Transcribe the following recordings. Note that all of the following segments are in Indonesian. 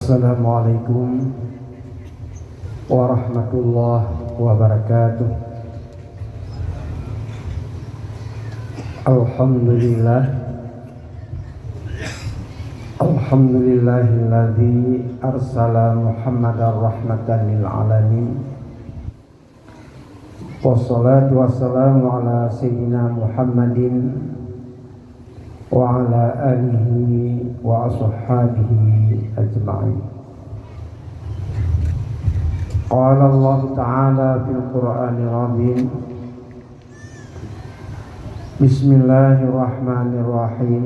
Assalamualaikum warahmatullahi wabarakatuh. Alhamdulillahilladzi arsala Muhammadar rahmatan lil alamin. Wassalatu wassalamu ala sayyidina Muhammadin wa ala alihi wa ashabihi ajma'in. Qala Allah ta'ala fil Qur'anil azim. Bismillahirrahmanirrahim.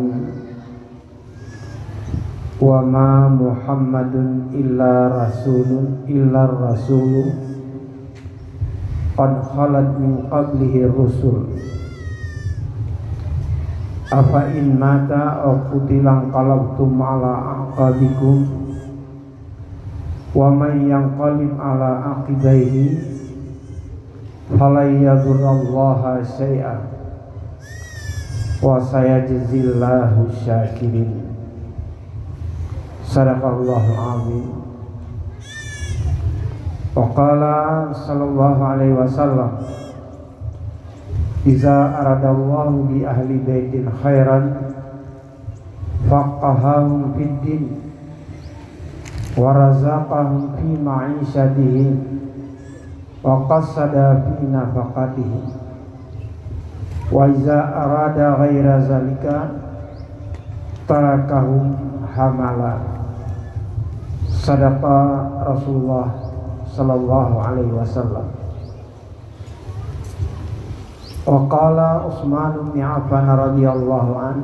Wa ma Muhammadun illa rasulun qad khalat min qablihi rusul. Afa in mata aw qutilan qalabtum ala aqabikum wa man yanqalib ala aqibaihi falan yadurrallaha syai'a wa sayajzillahu syakirin. Sadaqallahul azim. Wa qala sallallahu alaihi wasallam, iza aradallahu bi ahli baitin khairan faqahahum fid din wa razaqahum fi ma'isyatihim wa qassada fi nafaqatihim wa iza arada ghaira zalika tarakahum hamala. Sadaqa Rasulullah sallallahu alaihi wasallam. Wa qala Utsman bin Affan radhiyallahu an,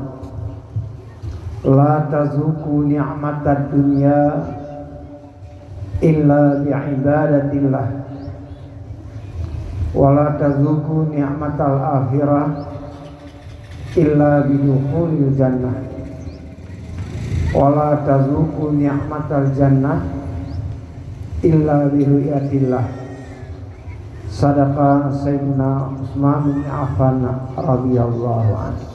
la tazuku ni'matad dunya illa bi'ibadatillah wa la tazuku ni'matal akhirah illa bidukhulil jannah wa la tazuku ni'matal jannah illa biru'yatillah. Sadaqa Sayyidina Utsman bin Affan radhiyallahu anhu.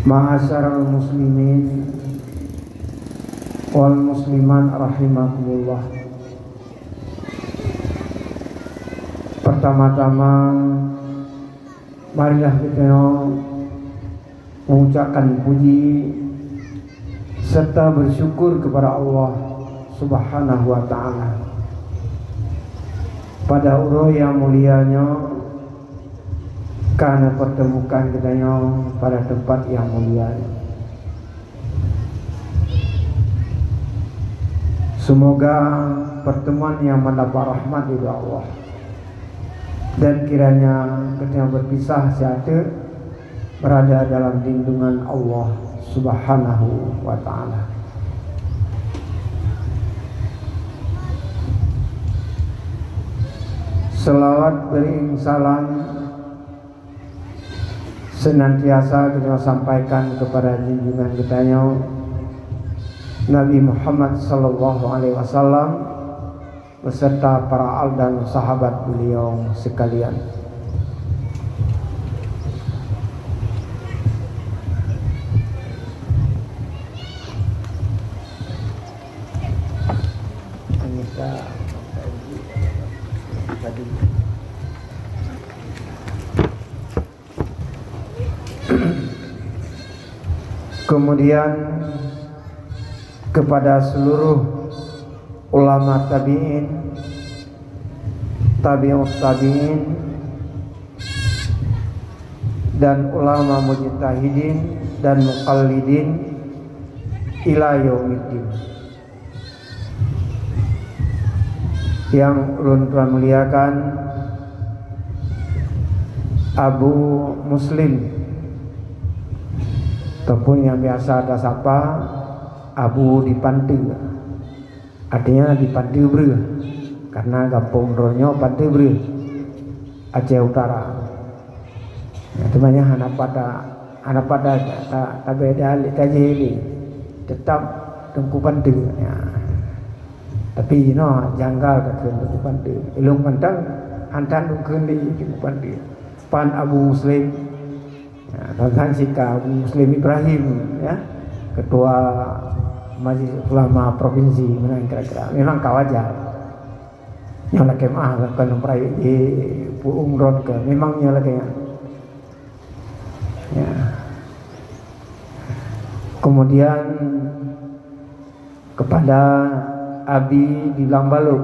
Ma'asyaral muslimin wal musliman rahimakumullah. Pertama-tama marilah kita mengucapkan puji serta bersyukur kepada Allah Subhanahu wa ta'ala pada urut yang mulianya karena pertemukan kitanya pada tempat yang mulia. Semoga pertemuan yang mendapat rahmat dari Allah dan kiranya kita berpisah sejahtera berada dalam lindungan Allah Subhanahu wa ta'ala. Selawat beriring salam senantiasa kita sampaikan kepada junjungan kitanya Nabi Muhammad sallallahu alaihi wasallam beserta para al dan sahabat beliau sekalian. Kemudian kepada seluruh ulama tabi'in, tabi'ut tabi'in dan ulama mujtahidin dan muqallidin ila yaumiddin yang ulun telah muliakan Abu Muslim ataupun yang biasa ada sapa Abu di Pantai, artinya di Pantai Bre, karena kampung Ronyo Pantai Bre, Aceh Utara. Ya, temannya anak pada tak beda tajili tetap Tengku Pantai. Ya. Tapi janggal kat Tengku Pantai. Ilung pantang hantan dukun di Tengku Pantai. Pan Abu Muslim dan sikap Muslim Ibrahim ya, ketua Majelis Ulama Provinsi Menang kira-kira memang kawajar yang lagi mah kan perai di umroh ke memangnya lagi ya. Kemudian kepada Abi di Lambalu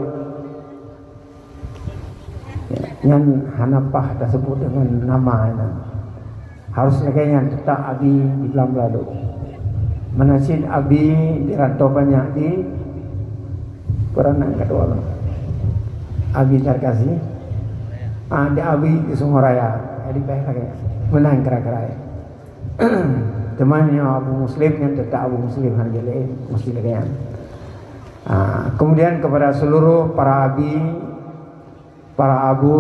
ya, yang Hanapah tersebut dengan nama ini. Harus kayaknya tetap Abi di Lambalu. Menasin Abi dirantau banyak di peranan kedua. Abi Tarkasi, di Abi di Sumuraya, jadi baik lagi menang kira-kira. Temannya Abu Muslim yang tetap Abu Muslim hanjale mesti lagi. Kemudian kepada seluruh para Abi, para Abu,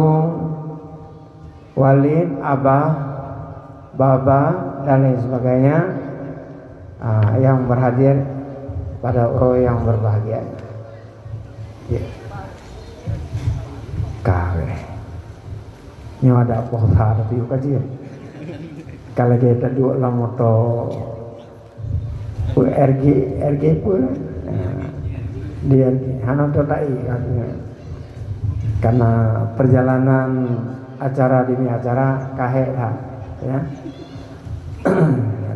Walid, Abah, Baba dan lain sebagainya yang berhadir pada uro yang berbahagia. Ya. Kawe. Ini ada pohon tapi yuk aja. Kalau kita dua lah moto RG pun dia hanya totai karena perjalanan acara demi acara kahek ya.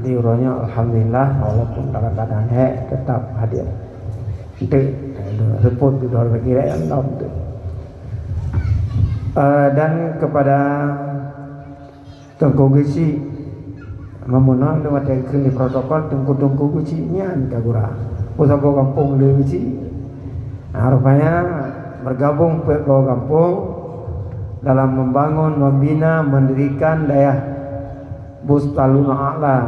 Jadi uronya alhamdulillah walaupun dalam keadaan tetap hadir. Itu report di luar kira yang itu. Dan kepada Tengku Gisi memunang lewat di protokol Tengku Gisi nyan kagura usah bawa kampung le Gisi. Rupanya bergabung bawa kampung dalam membangun, membina, mendirikan daya Bustaluna A'la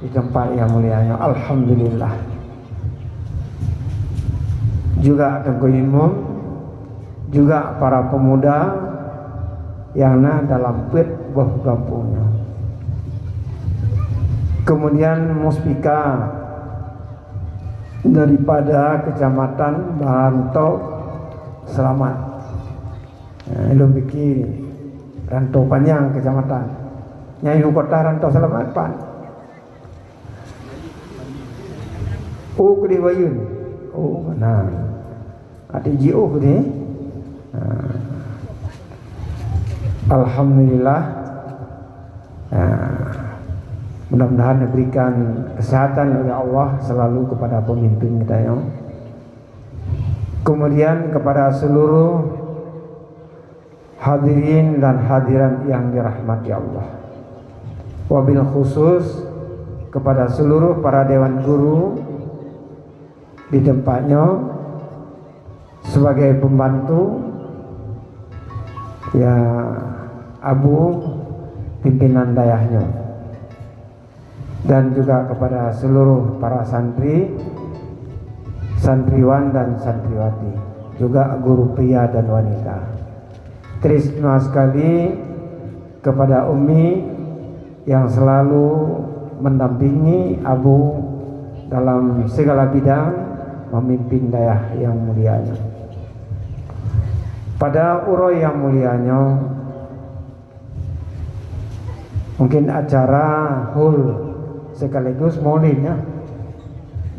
di tempat yang mulianya. Alhamdulillah. Juga Tengku Imam, juga para pemuda yang dalam pet buah kampungnya. Kemudian Muspika daripada Kecamatan Baranto Selamat. Belum bikin Rantau panjang kecamatan. Nyai ibu kota Rantau Selamat pan. Kedi Wayun. Mana? Ada JO kedi. Alhamdulillah. Mudah-mudahan diberikan kesehatan oleh Allah selalu kepada pemimpin kita yang. Kemudian kepada seluruh hadirin dan hadirat yang dirahmati Allah. Wabil khusus kepada seluruh para dewan guru di tempatnya sebagai pembantu ya Abu pimpinan dayahnya. Dan juga kepada seluruh para santri, santriwan dan santriwati, juga guru pria dan wanita. Terima sekali kepada Umi yang selalu mendampingi Abu dalam segala bidang memimpin dayah yang mulianya. Pada uro yang mulianya mungkin acara hul sekaligus maulidnya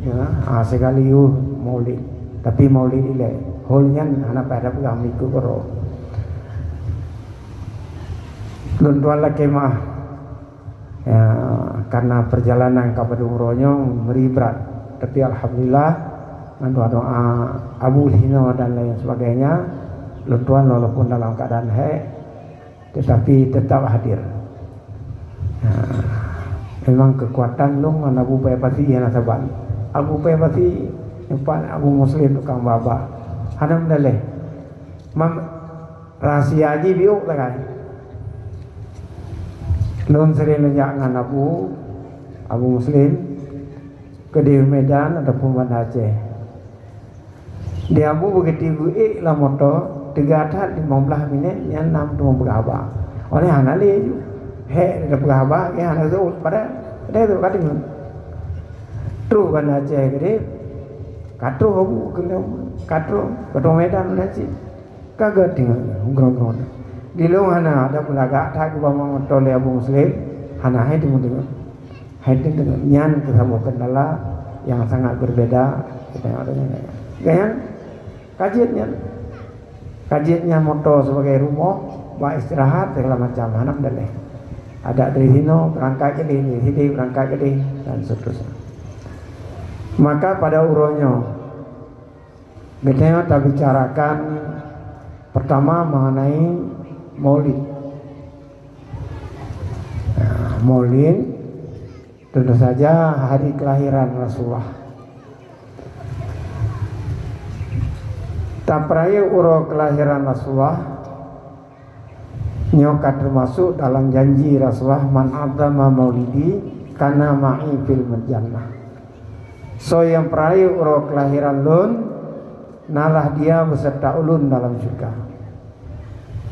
ya, sekaligus maulid tapi maulid ile hulnya anak pada pegang miku koro luntuan lagi mah ya, karena perjalanan kepada umrohnya beri berat tapi alhamdulillah doa Abu Hino dan lain sebagainya luntuan walaupun dalam keadaan tetapi tetap hadir ya. Memang kekuatan long mana Abu Payapati yang nasaban. Abu Payapati empat Abu Muslim tukang baba. Hanam daleh. Rahasia aja biuk lah kan. Long sering lenyak dengan Abu Muslim ke di Medan ada Pemban Aceh. Dia Abu begitu lah motor 3 atas 15 minit yang 6 tu berapa. Oleh hanali juga. Ada berapa yang anak tu pada tu kata terus kan aja gede katro Abu katro Medan nanti kagak tinggal grong di luar ada pelaga tak ke bawah motor Abu Muslim hana hai dengan nyan ketemu kendala yang sangat berbeda kita adanya gaya kajiannya moto sebagai rumah buat istirahat segala macam anak daleh ada dari sini berangkat ke sini berangkat ke dan seterusnya. Maka pada uronyo kita bicarakan pertama mengenai maulid. Nah, maulid tentu saja hari kelahiran Rasulullah. Tapraya uro kelahiran Rasulullah nyokat termasuk dalam janji Rasulullah man azama maulidi kana ma'i fil jannah. So yang peraya uro kelahiran lun nalah dia beserta ulun dalam surga.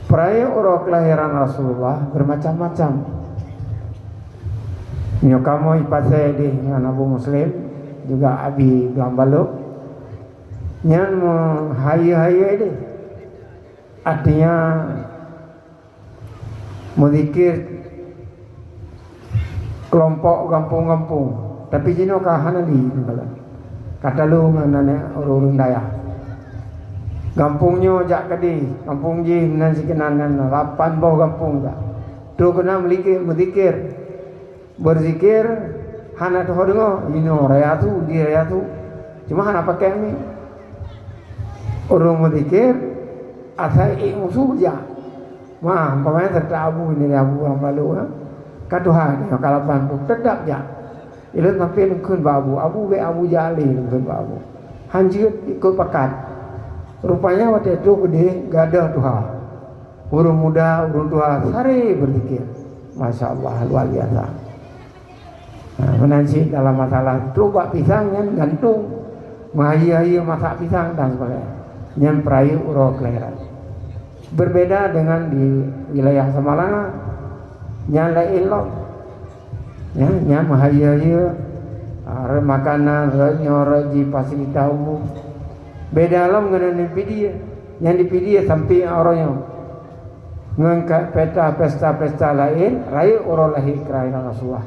Peraya uro kelahiran Rasulullah bermacam-macam. Nyokamu ipase di dengan Abu Muslim juga Abi Gambaluk nyan hayu-hayu ini artinya menzikir kelompok kampung-kampung tapi jino kahana di kata lu nganane urung daya kampungnya jak kedi kampung ji nan sikenan 8 bau kampung tak tu kena menzikir berzikir hana tu dengo jino raya tu di raya tu cuma hana pakai ni orang menzikir asal musuh je. Wah, umpamanya tertabu ini Abu Ambalu katuhan yang kalapan tu tetap je. Ilut sampai nukun babu Abu Jali nukun babu. Hanjir ikut pakat. Rupanya waktu itu gede gadah Tuhan. Urung muda, urung tua sari berzikir. Masya Allah luar biasa. Nah, menansi dalam masalah coba pisangnya gantung, mahaya masak pisang dan sebagainya. Yang perayu uro kelahiran berbeda dengan di wilayah Samalanga yang lain loh ya yang mahaya makanan reji fasilitas umum beda loh dengan di yang di sampai orangnya ngangkat pesta lain rayu uro lahir kelahiran Rasulullah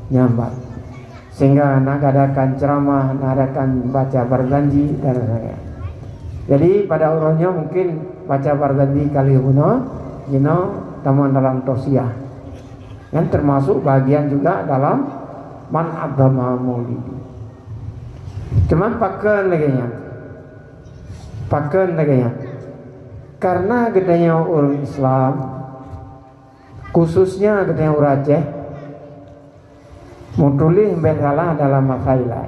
nyambat sehingga nak adakan ceramah nak adakan baca berjanji dan sebagainya. Jadi pada urutnya mungkin baca bardandi kali gino taman dalam tausiah yang termasuk bagian juga dalam man agama maulidi. Cuman paken lagi karena gedenya orang Islam khususnya gedenya orang Aceh mutulih salah dalam masalah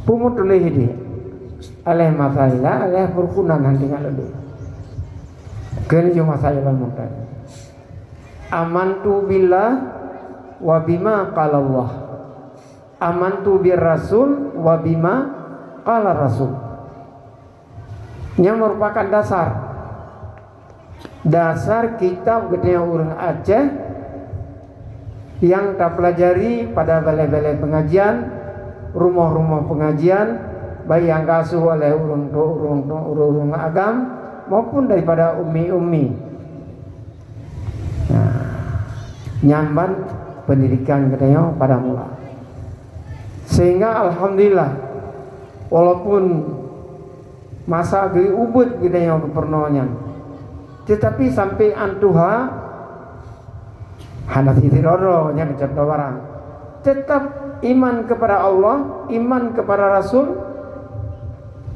pumutulih ini aleh masalah aleh perkunan nanti lebih kena cuma masalah mudah amantu billah wa bima qala Allah amantu bir rasul wa bima qala rasul yang merupakan dasar kitab gedenya orang Aceh yang tak pelajari pada balai-balai pengajian rumah-rumah pengajian baik yang kasuh oleh urung agam maupun daripada ummi. Nah, nyamban pendidikan katanya pada mula. Sehingga alhamdulillah walaupun masa geri ubud katanya kepernonya, tetapi sampai antuha hanasi tiroro nya contoh barang tetap iman kepada Allah, iman kepada Rasul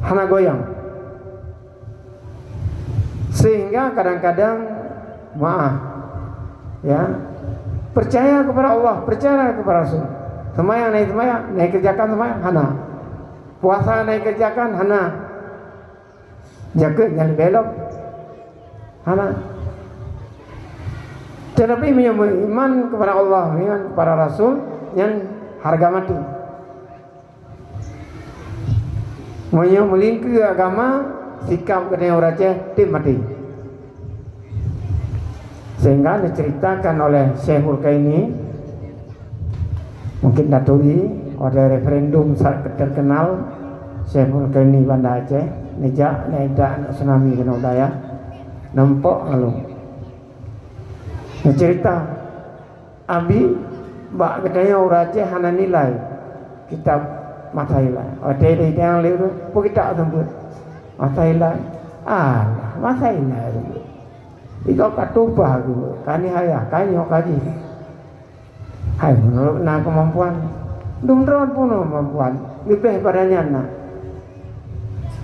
hana goyang sehingga kadang-kadang percaya kepada Allah, percaya kepada Rasul, semayang naik kerjakan semayang hana, puasa naik kerjakan hana, jaga jangan belok hana. Tetapi iman kepada Allah, iman kepada Rasul yang harga mati. Melingkir agama sikap kena orang Aceh tim mati. Sehingga diceritakan oleh Syekhul Kaini mungkin daturi oleh referendum terkenal Syekhul Kaini Banda Aceh nejak tsunami kena udaya nampak lalu cerita abi bak katanya uraje hana nilai kitab matailah ada yang liru po kita tempat matailah matailah ikaw katupah kani haya kanyo kaji hai menurut na kemampuan dumdron pun kemampuan lebih padanya na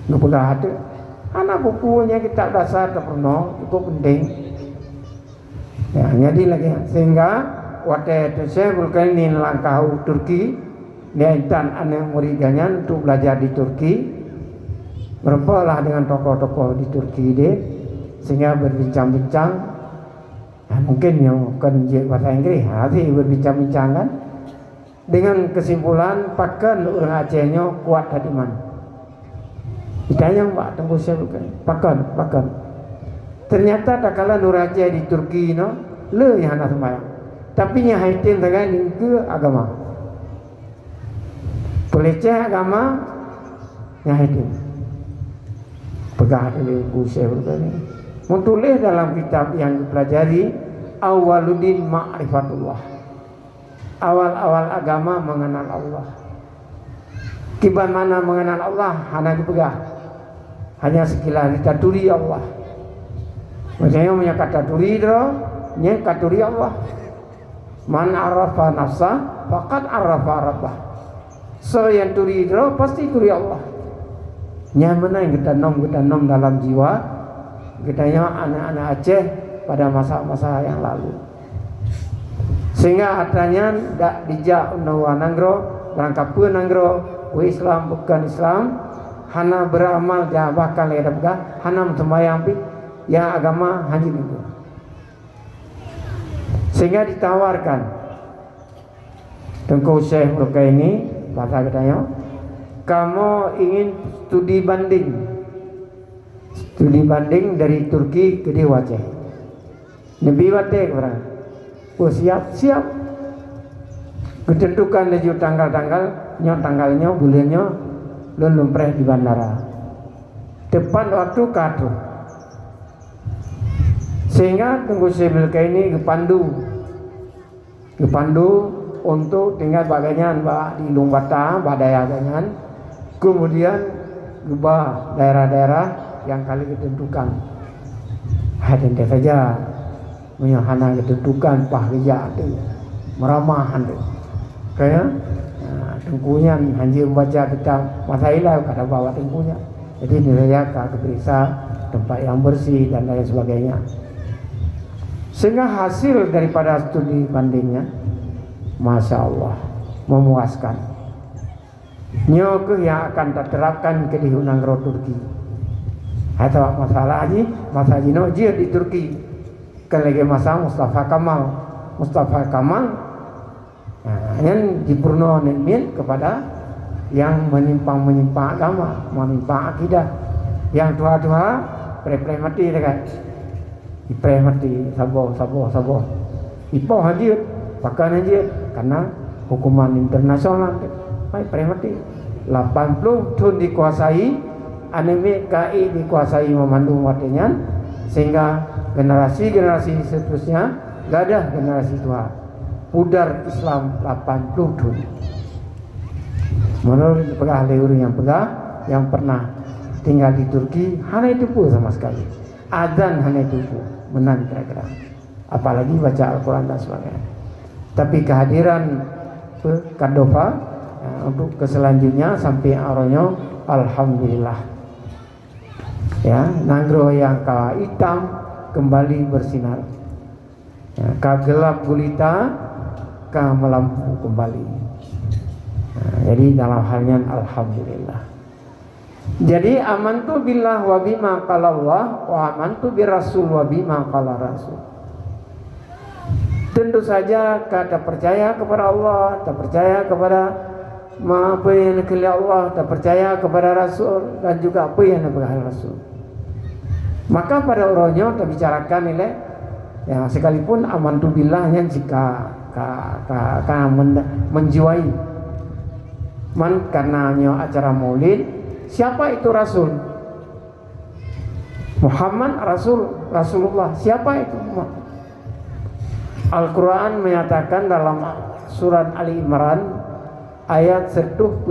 ngepegah hati anak bukunya kita dasar terpenuh itu penting ya jadi lagi sehingga waktu itu saya berkali langkah Turki niatan anak muridnya untuk belajar di Turki berpalah dengan tokoh-tokoh di Turki deh sehingga berbincang-bincang mungkin yang bukan bahasa Inggris nanti berbincang-bincang kan dengan kesimpulan pakan orang Acehnya kuat tadi man ditanya mbak tunggu saya bukan pakan ternyata tak kalah Nur Aceh di Turki le yang hendak sembahyang tapi yang haitin terkait ke agama peleceh agama yang haitin pegah dari buku saya berkali menulis dalam kitab yang dipelajari Awaluddin Ma'rifatullah awal-awal agama mengenal Allah kiban mana mengenal Allah hanya dipegah hanya sekilas ditaturi Allah maksudnya menyangka taturi itu nyangkaturi Allah man arafa nafsa faqad arafa rabbah so yang turi itu pasti turi Allah nyamana yang kita nom dalam jiwa kitanya anak-anak Aceh pada masa-masa yang lalu sehingga hatanya dak dijak unawa nanggro berangkapun nanggro Islam bukan Islam hana beramal ja bakal ya dabga hana sembahyang yang agama haji itu sehingga ditawarkan Tengku Syekh Rukaini bahasa katanya kamu ingin studi banding dari Turki ke Aceh Nabi Wate orang siap ketentukan laju tanggalnya bulannya lumpreh di bandara depan waktu kadu sehingga tunggu sebil ini kepandu untuk tinggal bagian di Lumbata badaya dengan kemudian ubah daerah-daerah yang kali ditentukan hadir saja menyahana ditentukan pahriya meramahan kayak tengkunya hanya membaca kitab masailah kada bawa tengkunya jadi nilainya keberisa tempat yang bersih dan lain sebagainya sehingga hasil daripada studi bandingnya Masya Allah memuaskan nyoke yang akan terterapkan ke di Hunanggro Turki atau masalah haji nojir di Turki kan lagi masa Mustafa Kamal yang dipurno nemin kepada yang menyimpang agama menyimpang akidah yang tua pre-mati dekat pre-mati sabo ipo haji pakan haji karena hukuman internasional pre-mati 80 tahun dikuasai anime KI dikuasai memandu artinya sehingga generasi seterusnya gak ada generasi tua pudar Islam 80 tahun menurut pegah leur yang pernah tinggal di Turki hanya itu pun sama sekali adzan hanya itu pun menang kira-kira apalagi baca Al-Quran dan sebagainya tapi kehadiran Cordova untuk keselanjutnya sampai aronya alhamdulillah ya nanggro yang ka hitam kembali bersinar ya, ka gelap gulita ka melampu kembali jadi dalam halnya alhamdulillah jadi amantu billah wa bima qala Allah wa amantu birrasul wa bima qala rasul tentu saja kata percaya kepada Allah tak percaya kepada apa yang dikelilingi Allah tak percaya kepada Rasul dan juga apa yang dikelilingi Rasul maka pada orangnya kita bicarakan nilai ya sekalipun amantu billahnya jika menjiwai karena acara maulid siapa itu Rasul Muhammad Rasulullah siapa itu Al-Quran menyatakan dalam surat Ali Imran ayat 120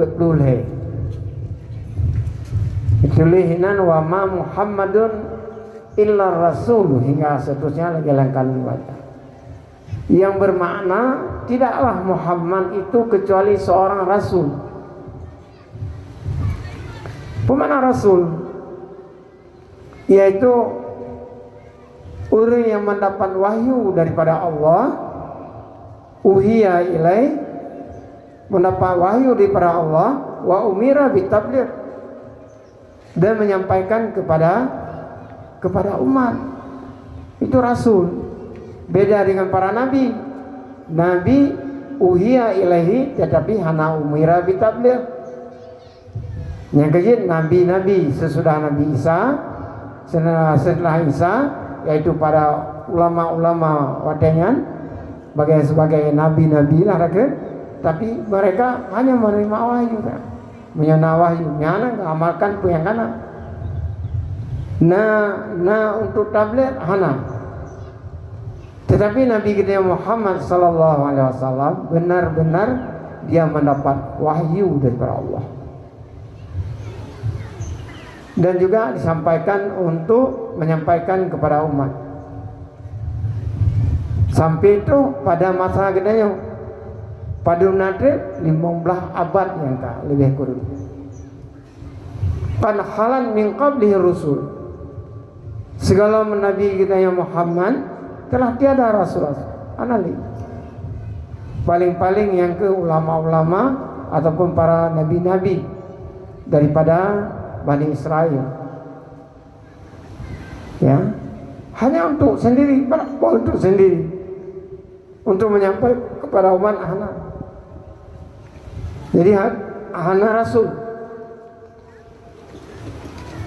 itulihinan wa ma Muhammadun illa rasul hingga seterusnya lagi lengkap yang bermakna tidaklah Muhammad itu kecuali seorang rasul. Pemana rasul? Yaitu orang yang mendapat wahyu daripada Allah, uhiya ilai, mendapat wahyu daripada Allah, wa umira bitabligh, dan menyampaikan kepada umat. Itu rasul. Beda dengan para nabi. Nabi uhiya ilaihi tetapi hana umira bitabligh. Yang kedua nabi-nabi sesudah Nabi Isa, setelah Isa, yaitu para ulama-ulama wadengan sebagai nabi-nabi lah rakyat, tapi mereka hanya menerima wahyu kan, menyana wahyu, nyana amalkan pun yang kana. Nah untuk tabligh hana. Tetapi Nabi kita Muhammad sallallahu alaihi wasallam benar-benar dia mendapat wahyu daripada Allah. Dan juga disampaikan untuk menyampaikan kepada umat. Sampai itu pada masa gedenya pada Nabi 15 abad yang lebih kurang. Kan halan min qablihi rusul. Segala nabi kita yang Muhammad telah tiada rasul-rasul. Anali. Paling-paling yang ke ulama-ulama ataupun para nabi-nabi daripada Bani Israel, ya, hanya untuk sendiri, untuk sendiri, untuk menyampaikan kepada umat hana. Jadi hana rasul.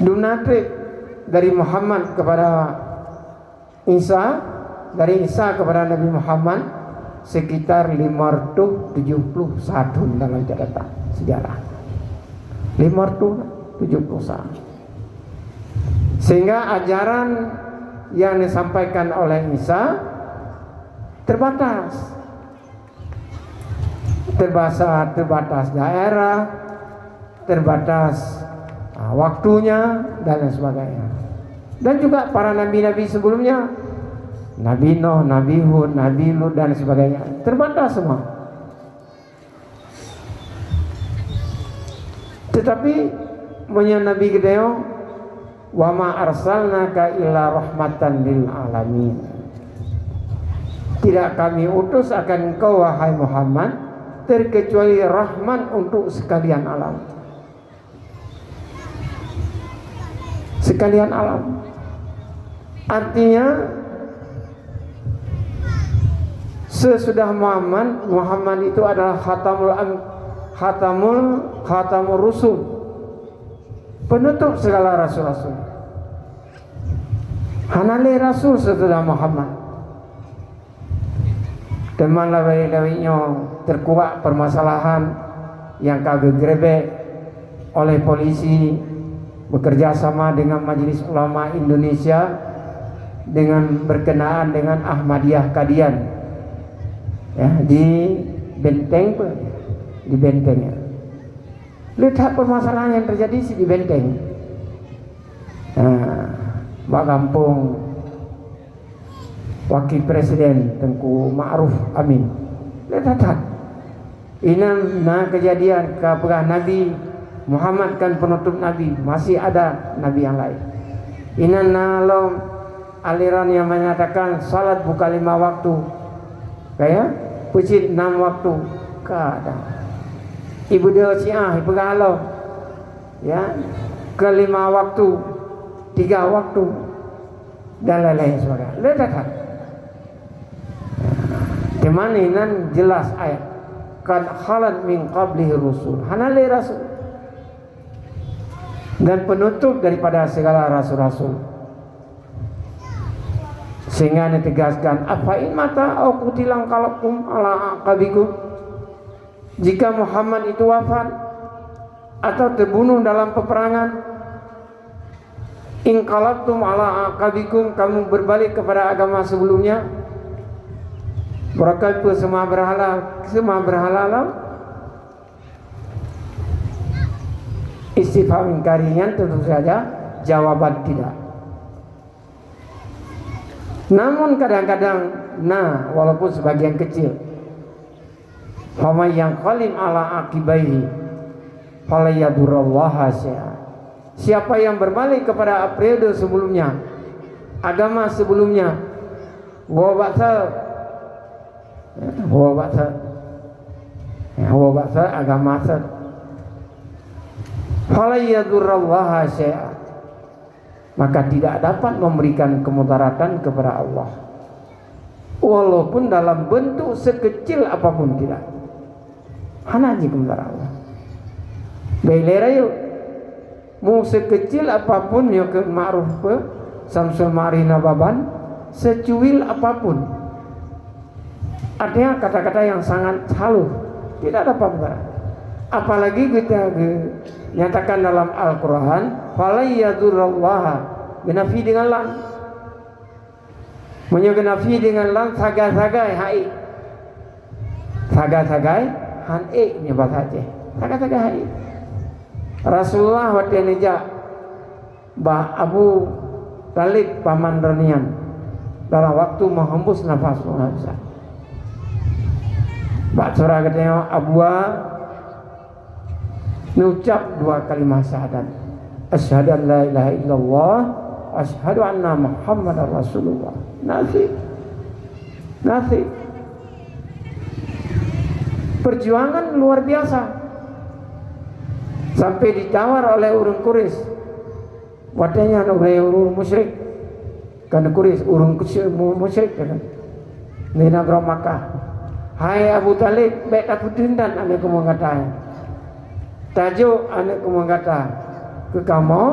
Dunatrik dari Muhammad kepada Isa, dari Isa kepada Nabi Muhammad sekitar 571 dalam catatan sejarah. 571. Sehingga ajaran yang disampaikan oleh Isa terbatas daerah, terbatas waktunya dan lain sebagainya. Dan juga para nabi-nabi sebelumnya, Nabi Nuh, Nabi Hud, Nabi Lut dan sebagainya, terbatas semua. Tetapi Nabi kita wa ma arsalnaka illa rahmatan lil alamin. Tidak kami utus akan engkau wahai Muhammad terkecuali rahmat untuk sekalian alam. Sekalian alam. Artinya sesudah Muhammad itu adalah khatamul rusul, penutup segala rasul-rasul. Hanali rasul setelah Muhammad. Teman lawi-lawinya terkuak permasalahan yang kagak grebek oleh polisi bekerja sama dengan Majelis Ulama Indonesia dengan berkenaan dengan Ahmadiyah Kadian, ya, di bentengnya. Lihat permasalahan yang terjadi di benteng. Mbak Kampung Wakil Presiden Tengku Ma'ruf Amin. Lihat. Ini kejadian kepada Nabi Muhammad kan penutup Nabi, masih ada Nabi yang lain. Ini nalom aliran yang menyatakan salat bukan 5 waktu, kayak pucit 6 waktu, kadang. Ibu dia Syiah, ibu galau, ya, ke 5 waktu, 3 waktu, dan lain-lain sebagainya. Lihat, kemana jelas ayat, kad khalat min qablihi rusul, hanali rasul, dan penutup daripada segala rasul-rasul. Sehingga ditegaskan, apa in mata au qutilang qalakum ala aqabikum. Jika Muhammad itu wafat atau terbunuh dalam peperangan, in qalabtum ala aqabikum, kamu berbalik kepada agama sebelumnya, Mereka itu semua berhala lah. Istifham ingkarinya tentu saja jawaban tidak. Namun kadang-kadang, walaupun sebagian kecil, faman yang qalim ala akibaihi fala yadurrallaha syai'a. Siapa yang berbalik kepada periode sebelumnya, agama sebelumnya, wa ba'sa agama fala yadurrallaha syai'a, maka tidak dapat memberikan kemudaratan kepada Allah, walaupun dalam bentuk sekecil apapun tidak. Hanaji kemudaratan Allah. Bailera yuk, mau sekecil apapun yuk ke ma'ruf pe Samsul Ma'rina Baban, secuil apapun. Artinya kata-kata yang sangat halus, tidak dapat kemudaratan. Apalagi kita nyatakan dalam Al-Quran fala yadurrallaha, genafi dengan lam, menyegenafi dengan lam sagai-sagai hai, sagai-sagai han nya bahasa Aceh, sagai-sagai hai. Rasulullah waktu nija bah Abu Talib paman Ranian dalam waktu menghembus nafas Muhammad. Bak surah katanya Abwa mengucap 2 kalimat syahadat, asyhadu an la ilaha illallah, asyhadu anna Muhammadar Rasulullah. Nasib perjuangan luar biasa, sampai ditawar oleh urun Quraisy, wadahnya oleh urun musyrik, karena Quraisy urun musyrik kan, di negara Makkah. Hai Abu Talib, baik aku tindan ane kamu katanya, tajuk anak kamu kata ke kamu,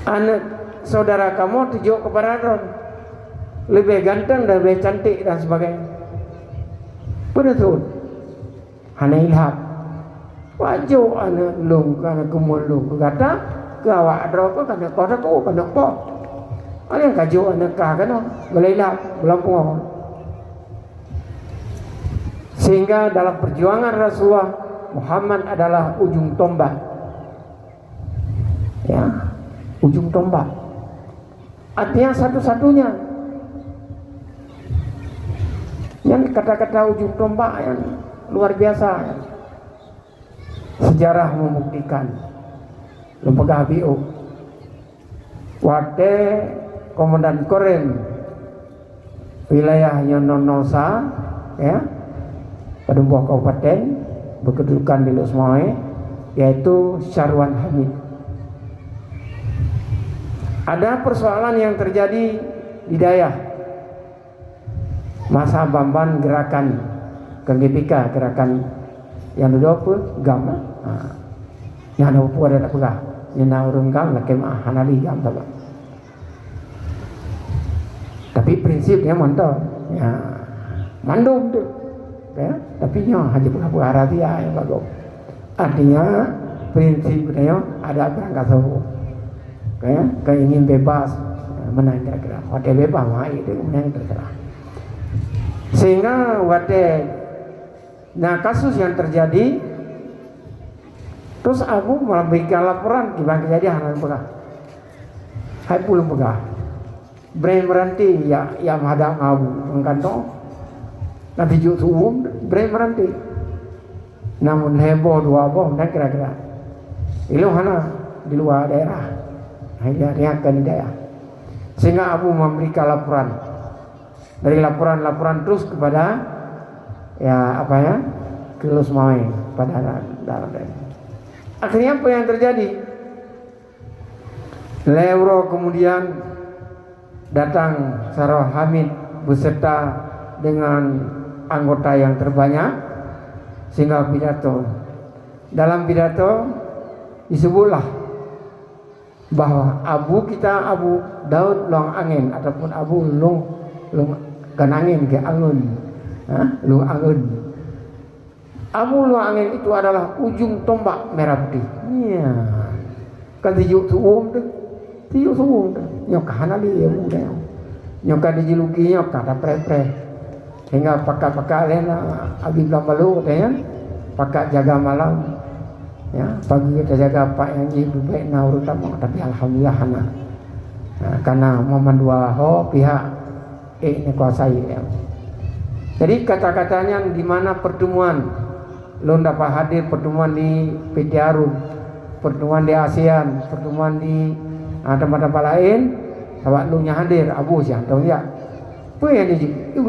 anak saudara kamu tujuk kepada Ron lebih ganteng dan lebih cantik dan sebagainya. Betul. Hana ilham. Wajib anak lung karena kemulung kata ke awak adro karena kau dah kau karena kau. Ada yang kaju anak kah kan? Boleh ilham belum pun. Sehingga dalam perjuangan Rasulullah, Muhammad adalah ujung tombak, ya, ujung tombak. Artinya satu-satunya. Yang kata-kata ujung tombak yang luar biasa. Ya. Sejarah membuktikan. Lembaga BO. Waktu Komandan Korem wilayahnya Nonosa, ya. Pada buah kabupaten berkedudukan di Lusmoe, yaitu Syarwan Hamid. Ada persoalan yang terjadi di Dayah masa Bamban gerakan KGBK, gerakan yang dulu apa gam, yang ada apa ada pegah, yang urung gam nak kemah hanali gam tak. Tapi prinsipnya mantap, ya mandum tu. Ya, tapi nya haji pura-pura dia yang bagus. Artinya prinsipnya ada berangkat sahu. Kayak ingin bebas, menang kira-kira. Wate bebas mah itu menang terserah. Sehingga kasus yang terjadi, terus aku memberikan laporan gimana kejadian hal pegah. Hai pulung pegah. Brain berhenti ya hadap ngabu mengkantong. Nanti juga umum berhenti. Namun heboh dua bom dan kira-kira itu hana di luar daerah, hanya riakan di daerah. Sehingga Abu memberikan laporan, dari laporan terus kepada ke Lusmoe pada dalam daerah. Akhirnya apa yang terjadi? Leuro kemudian datang Sarah Hamid beserta dengan anggota yang terbanyak, sehingga pidato. Dalam pidato disebutlah bahwa Abu Daud long angin ataupun Abu long kan angin ke angun, long angun. Abu long angin itu adalah ujung tombak merah putih. Iya, kan tijuk suum tu, nyok hanali ya muda. nyoka dijiluki nyoka ada pre-pre hingga pakak-pakak lena abi bilang malu katanya pakak jaga malam ya pagi kita jaga pak yang ibu baik na urutan tapi alhamdulillah hana nah, karena memandua ho pihak ini kuasai ya. Jadi kata-katanya di mana pertemuan lo dapat hadir pertemuan di PT Arum, pertemuan di ASEAN, pertemuan di tempat-tempat lain, sahabat lu nya hadir abu sih tahu ya. Apa yang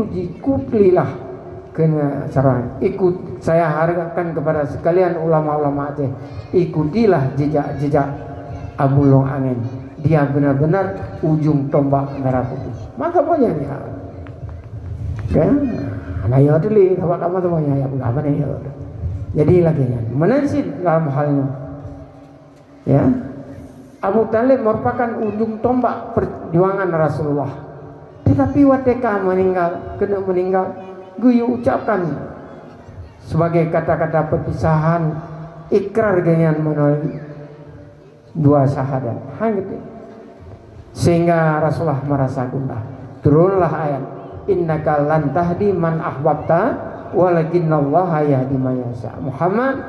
ikutlah kena saran ikut saya harapkan kepada sekalian ulama-ulama Aceh, ikutilah jejak-jejak Abu Long Angin. Dia benar-benar ujung tombak merah putih. Maka punya dia. Kan? Nah, ya dulu sahabat semuanya ya apa nih ya. Jadi lagi menasib dalam halnya. Ya. Abu Talib merupakan ujung tombak perjuangan Rasulullah. Tetapi wateka kena meninggal, guyu ucapkan sebagai kata-kata perpisahan, ikrar dengan melalui dua syahadat. Gitu. Sehingga Rasulullah merasa gundah. Turunlah ayat, innaka lan tahdi man ahbabta walakinnallaha yahdi man yasha. Muhammad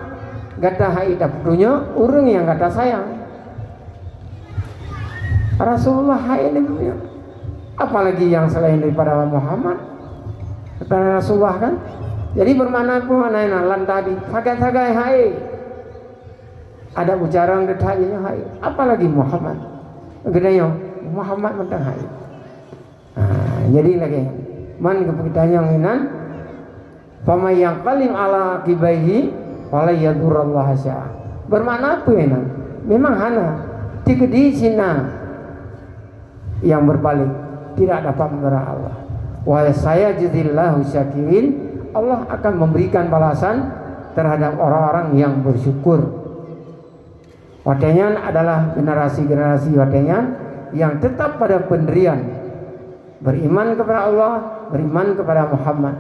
gata haida punya urang yang kata sayang. Rasulullah ini punya. Apalagi yang selain daripada Muhammad, daripada Rasulullah kan. Jadi bermakna mana lan tadi sagai-sagai hai. Ada ucapan gedanya hai. Apalagi Muhammad. Gedanya Muhammad mentang hai. Jadi lagi man kepitanya nginan fama yang kalim ala kibaihi wala yadurallah sya. Bermakna apa ini? Memang hana tigedi sina yang berbalik tidak dapat menyerah Allah. Wa saya jazillahu syakirin, Allah akan memberikan balasan terhadap orang-orang yang bersyukur. Watenyan adalah generasi-generasi watenyan yang tetap pada pendirian, beriman kepada Allah, beriman kepada Muhammad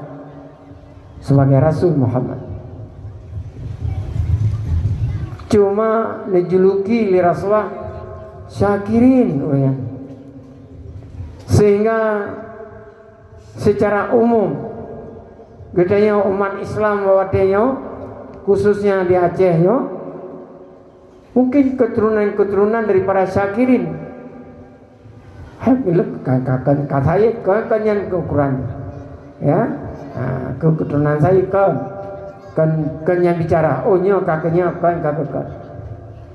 sebagai Rasul Muhammad. Cuma dijuluki li Rasulullah syakirin, sehingga secara umum gedenya umat Islam watenyo khususnya di Aceh mungkin keturunan dari para syakirin. Katanya yang keukuran ya, keturunan saya kan yang bicara ohnya kakaknya kan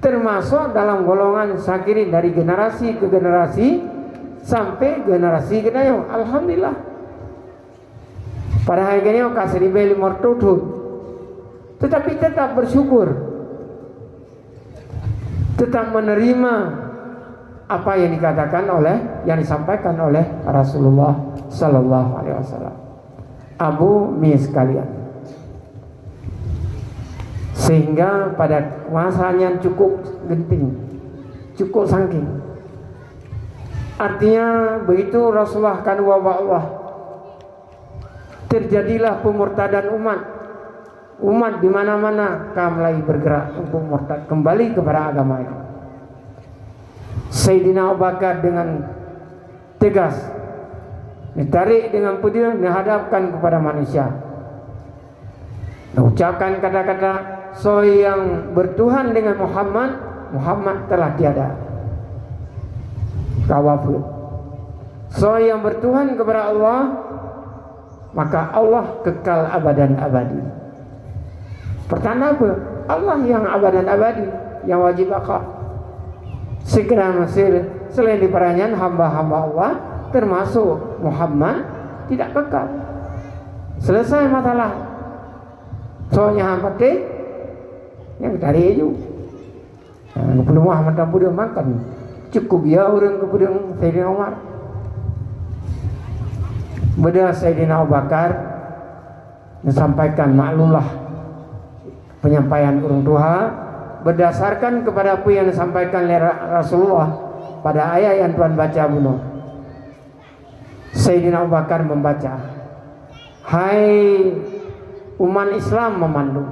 termasuk dalam golongan syakirin dari generasi ke generasi sampai generasi kedayo. Alhamdulillah pada hari ini kasih beli mortutut, tetapi tetap bersyukur, tetap menerima apa yang dikatakan yang disampaikan oleh Rasulullah Sallallahu Alaihi Wasallam. Abu mis sekalian, sehingga pada masanya cukup genting, cukup saking. Artinya begitu Rasulullah kan wabah Allah, terjadilah pemurtadan umat di mana-mana mulai bergerak untuk murtad kembali kepada agamanya. Sayyidina Abu Bakar dengan tegas ditarik dengan pedang dihadapkan kepada manusia, mengucapkan kata-kata so yang bertuhan dengan Muhammad telah tiada, kawafir. So yang bertuhan kepada Allah, maka Allah kekal abadan abadi. Pertanda apa? Allah yang abadan abadi, yang wajib akal. Segera selain diperanyan hamba-hamba Allah termasuk Muhammad tidak kekal. Selesai masalah. Soalnya hamba yang dari itu. Kepada Muhammad dan Buddha makan cukup ya orang kepada Sayyidina Umar. Beda Sayyidina Abu Bakar menyampaikan maklumlah penyampaian urung Tuha berdasarkan kepada apa yang disampaikan oleh Rasulullah pada ayat yang Tuhan baca bunuh. Sayyidina Abu Bakar membaca, hai umat Islam memandu,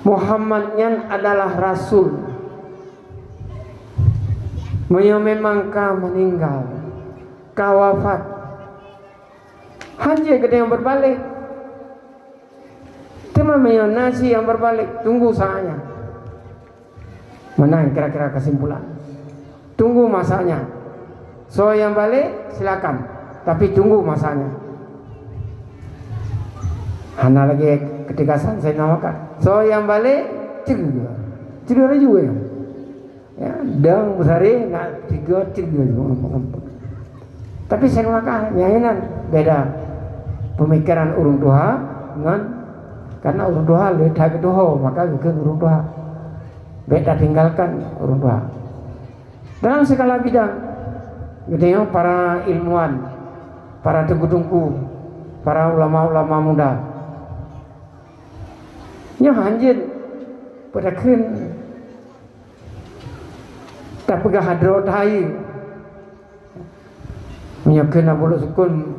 Muhammadnya adalah Rasul memang kau meninggal, kau wafat, haji gede yang berbalik. Memang nasi yang berbalik, tunggu saatnya. Mana yang kira-kira kesimpulan? Tunggu masanya. So yang balik silakan, tapi tunggu masanya. Hana lagi ketika saya namakan. So yang balik cedera juga ya. Ya, dang besari nak tiga cedera. Tapi saya namakan nyanyian beda pemikiran urung doha dengan karena urung doha lebih dah doha maka bukan urung doha. Beda tinggalkan urung doha. Dalam segala bidang, gitu para ilmuwan, para tengku-tengku, para ulama-ulama muda, nya hanjin pada kun tak pegah hadro tahi, menyakun abul sukun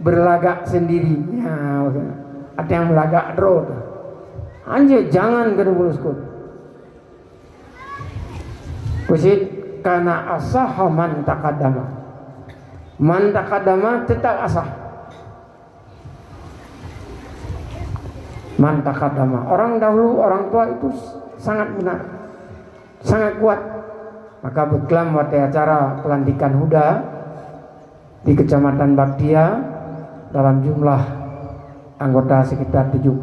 berlagak sendiri, ya, ada yang melagak hadro, hanjin jangan kena bulu sukun, kusit. Karena asah man takadama tetap asah. Man takadama, orang dahulu, orang tua itu sangat benar, sangat kuat. Maka beklam pada acara pelantikan Huda di Kecamatan Baktia dalam jumlah anggota sekitar 70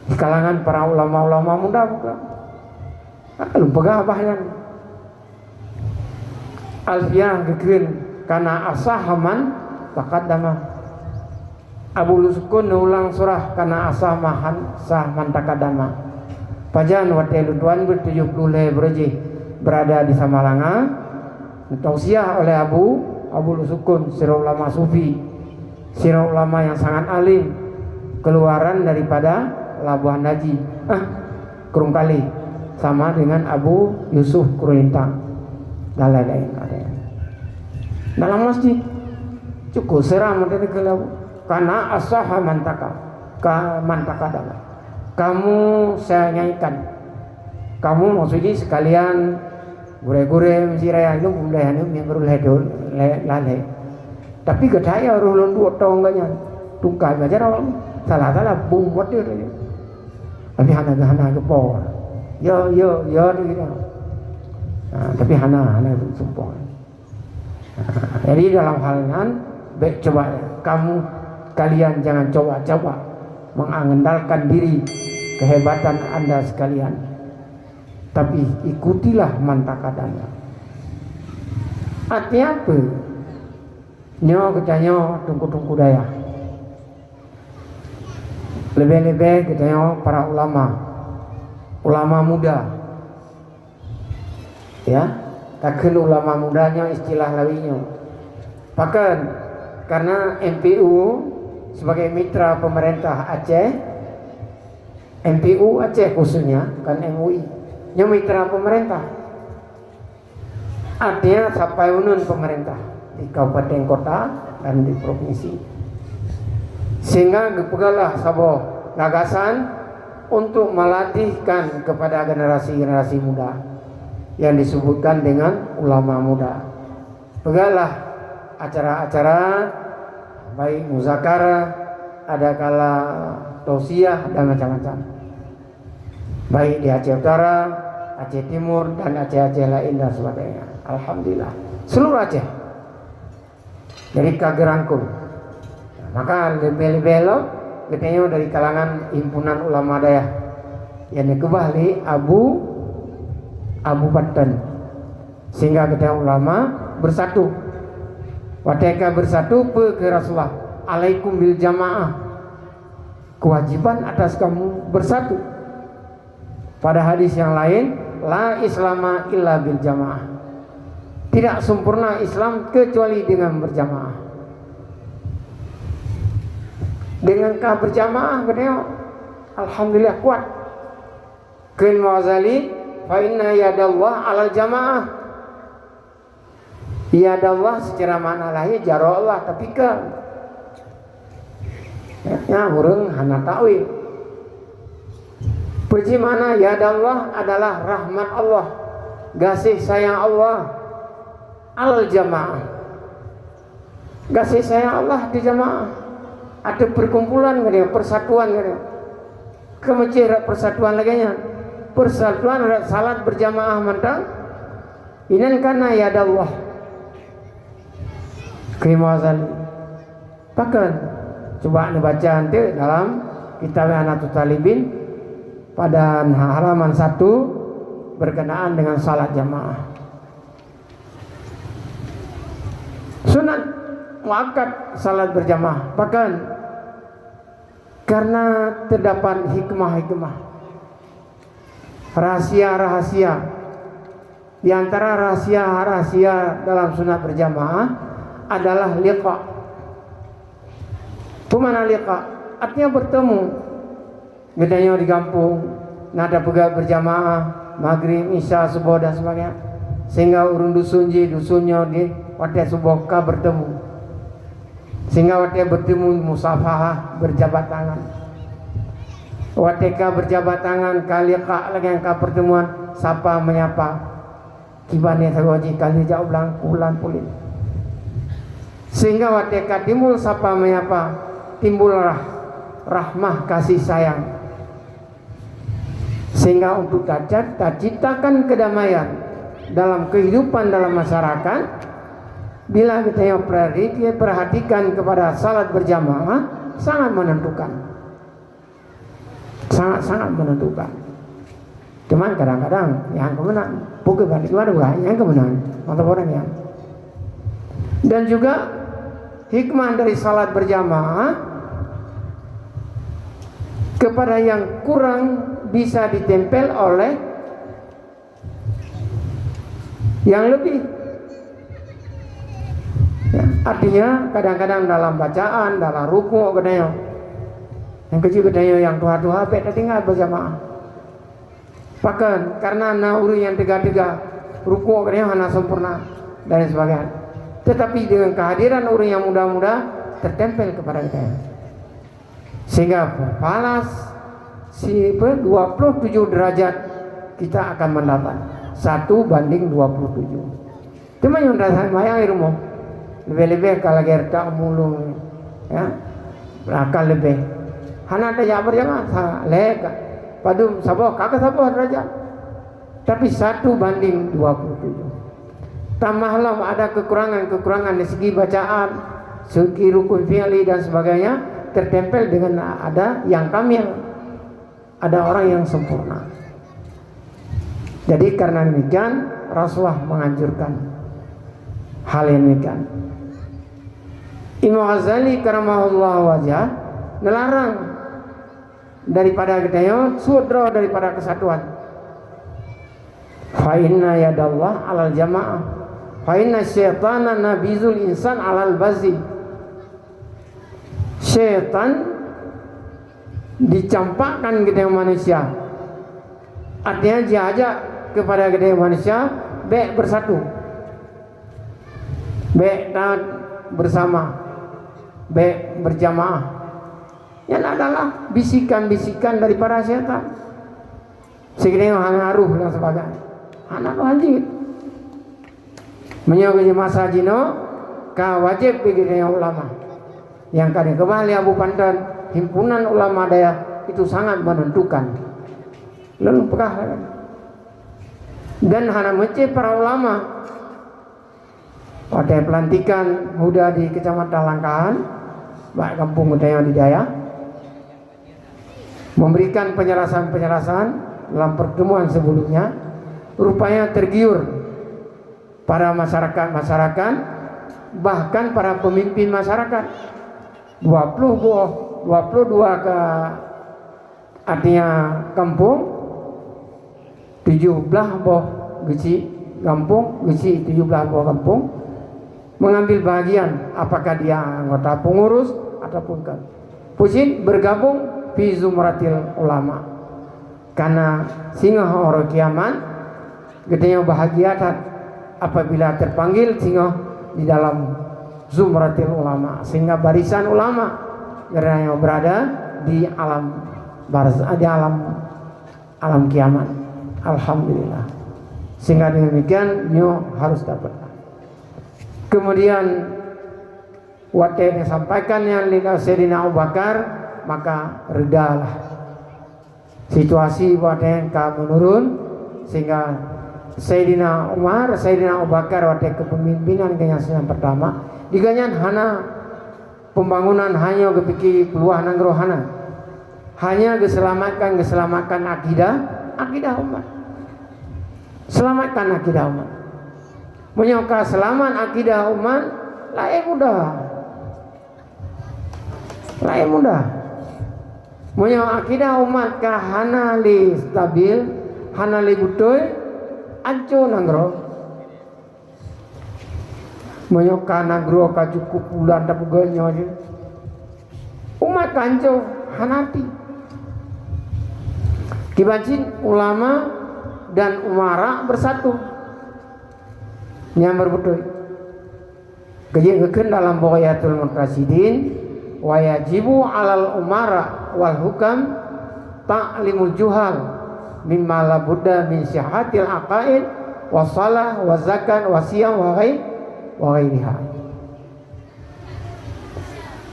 di kalangan para ulama-ulama muda bukan. Lu pegah bahyan alfiah gekeun kana asahaman taqaddama Abu Lusukun ulang surah kana asamahan sahman taqaddama pajan wate lutuan ber-70 berje berada di Samalanga tausiah oleh Abu Lusukun sira ulama sufi, sira ulama yang sangat alim, keluaran daripada Labuhan Haji kurung kali sama dengan Abu Yusuf Kurulintang dan lain-lain ada dalam masjid cukup seram dari kelau karena asaha mantaka dalam kamu saya nyanyikan kamu maksudnya sekalian gure-gure mesti raya itu pemulahan yang baru lalai tapi kedaya orang dua tongganya tungkai aja orang salah bung buat dia tapi hana kepor yo gitu. Nah, tapi hana sumpah. Jadi dalam hal nan coba kalian jangan coba-coba mengandalkan diri kehebatan Anda sekalian. Tapi ikutilah mantakadana. Artinya apa? Nyo katanya tungku daya. Lebih-lebih katanya para ulama muda, ya, takkan ulama mudanya istilah lawinya. Bahkan karena MPU sebagai mitra pemerintah Aceh, MPU Aceh khususnya, kan MUI, nya mitra pemerintah. Artinya sampai unun pemerintah di kabupaten kota dan di provinsi. Sehingga gepegalah sabo gagasan untuk melatihkan kepada generasi-generasi muda yang disebutkan dengan ulama muda. Pegahlah acara-acara baik muzakarah, ada kala tausiah dan macam-macam. Baik di Aceh Utara, Aceh Timur dan Aceh-Aceh lain dan sebagainya. Alhamdulillah seluruh Aceh. Jadi kagerangkul. Maka lebih-lebih elok katanya dari kalangan himpunan ulama daya yang dikebali Abu Batan sehingga kita ulama bersatu wateka bersatu ke Rasulullah alaikum bil jamaah kewajiban atas kamu bersatu. Pada hadis yang lain la islama illa bil jamaah, tidak sempurna Islam kecuali dengan berjamaah. Dengan berjamaah katanya alhamdulillah kuat. Qul Mu'azzali fa inna yadallah 'alal jamaah. Yadallah secara makna lahir jaro Allah tapi ya urang hana ta'wil. Puji mana yadallah adalah rahmat Allah. kasih sayang Allah al jamaah, kasih sayang Allah di jamaah. Ada perkumpulan gitu, persatuan gitu. Ke masjid persatuan lagi nya. Persatuan ada salat berjamaah mentang. Inan kana ya Allah. Krimasan. Bahkan coba dibaca nanti dalam kitab Anatul Talibin pada halaman 1 berkenaan dengan salat jamaah. Sunat muakkad salat berjamaah, bahkan karena terdapat hikmah-hikmah, rahasia-rahasia. Di antara rahasia-rahasia dalam sunat berjamaah adalah liqa. Kemana liqa? Artinya bertemu. Gedanya di kampung, nada pegawai berjamaah, maghrib, isya, subuh dan sebagainya. Sehingga urun dusunnya di waktu subuh ka bertemu. Sehingga waktu bertemu musafahah berjabat tangan. Waktu berjabat tangan kali lagi yang pertemuan sapa menyapa. Kibane sagoji kali jauh belang pulan pulin. Sehingga waktu timbul sapa menyapa, timbul rahmah kasih sayang. Sehingga untuk ciptakan kedamaian dalam kehidupan dalam masyarakat. Bila kita yang perhatikan kepada salat berjamaah, sangat menentukan, sangat menentukan. Cuman kadang-kadang yang kemenang, bukan balik mana bukan yang kemenang, mata orang yang. Dan juga hikmah dari salat berjamaah kepada yang kurang bisa ditempel oleh yang lebih. Ya, artinya kadang-kadang dalam bacaan, dalam ruku katanya, yang kecil katanya yang tuha-tuha beda tinggal berjamaah. Bahkan karena nauri yang tiga-tiga ruku katanya hana sempurna dan sebagainya. Tetapi dengan kehadiran orang yang muda-muda tertempel kepada kita, sehingga palas 27 derajat kita akan mendapat 1:27. Cuma yang dasar mayang rumah lebih-lebih kalau gerta mulung ya berakal lebih hana ada yang berjamaah lek padu saboh kakak saboh derajat tapi 1:27. Tambahlah ada kekurangan dari segi bacaan, segi rukun fi'li dan sebagainya tertempel dengan ada yang kamil, ada orang yang sempurna. Jadi karena demikian Rasulullah menganjurkan hal yang demikian. Imam Ghazali karamahullah wajah melarang daripada ketanya sudra daripada kesatuan. Fa inna yadallah alal jamaah, fa inna syaitana nabizul insan alal bazi. Syaitan dicampakkan ke manusia. Artinya diajak kepada manusia baik bersatu, baik bersama, baik berjamaah. Yang adalah bisikan-bisikan daripada syaitan. Sekiranya haruh dan sebagainya. Anak wajib menyogi masa jino ka wajib pikirnya ulama. Yang kadang kembali Abu Pandan himpunan ulama daya itu sangat menentukan. Lalu pekah dan hana mece para ulama pada pelantikan muda di Kecamatan Langkahan, baik kampung budaya di Jaya, memberikan penjelasan-penjelasan dalam pertemuan sebelumnya, rupanya tergiur para masyarakat, bahkan para pemimpin masyarakat. 22 ke artinya kampung, 17 boh geci kampung, geci 17 boh kampung mengambil bagian, apakah dia anggota pengurus ataupun kan pusin bergabung fi zumratil ulama, karena singa orang kiaman gedenya bahagia apabila terpanggil singa di dalam zumratil ulama, sehingga barisan ulama karena yang berada di alam barzah, di alam kiamat. Alhamdulillah. Sehingga dengan demikian nyo harus dapat. Kemudian waktu yang disampaikan yang Sayyidina Abu Bakar, maka redalah situasi waktu yang menurun, sehingga Sayyidina Umar, Sayyidina Abu Bakar waktu kepemimpinan yang pertama diganyan hana pembangunan hanya kepikir peluah nanggro hanya keselamatkan akidah umat, selamatkan akidah umat. Menyoka selamat akidah umat lain mudah. Menyoka akidah umat kah hana li stabil, hana li butoy, anco nanggro. Menyoka nanggro ka cukup bulan tak peganyo aja. Umat kanco hanati. Kibacin ulama dan umara bersatu. Nyamber betul. Kejegeun dalam Bughayatul Muqtasidin, wa yajibu 'alal umara wal hukam ta'limul juhal mimma la budda min sihhatil aqaid wa shalah wa zakat wa siyam wa ghairiha.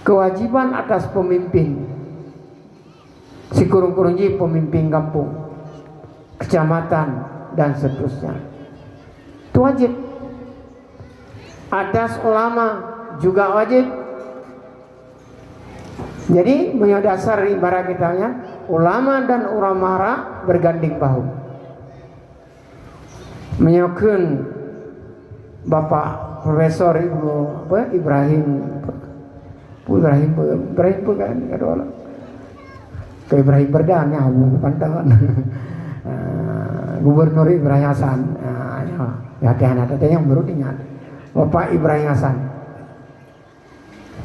Kewajiban atas pemimpin, si kurung-kurungji pemimpin kampung, kecamatan dan seterusnya, itu wajib. Atas ulama juga wajib. Jadi menyadar ibarat kitanya ulama dan ulamara berganding bahu. Menyokun Bapak Profesor Ibrahim kan ke Ibrahim Berdan ya Pantawan. Gubernur Ibrahim Hasan. Ya hati-hati yang baru ingat. Bapak Ibrahim Hasan.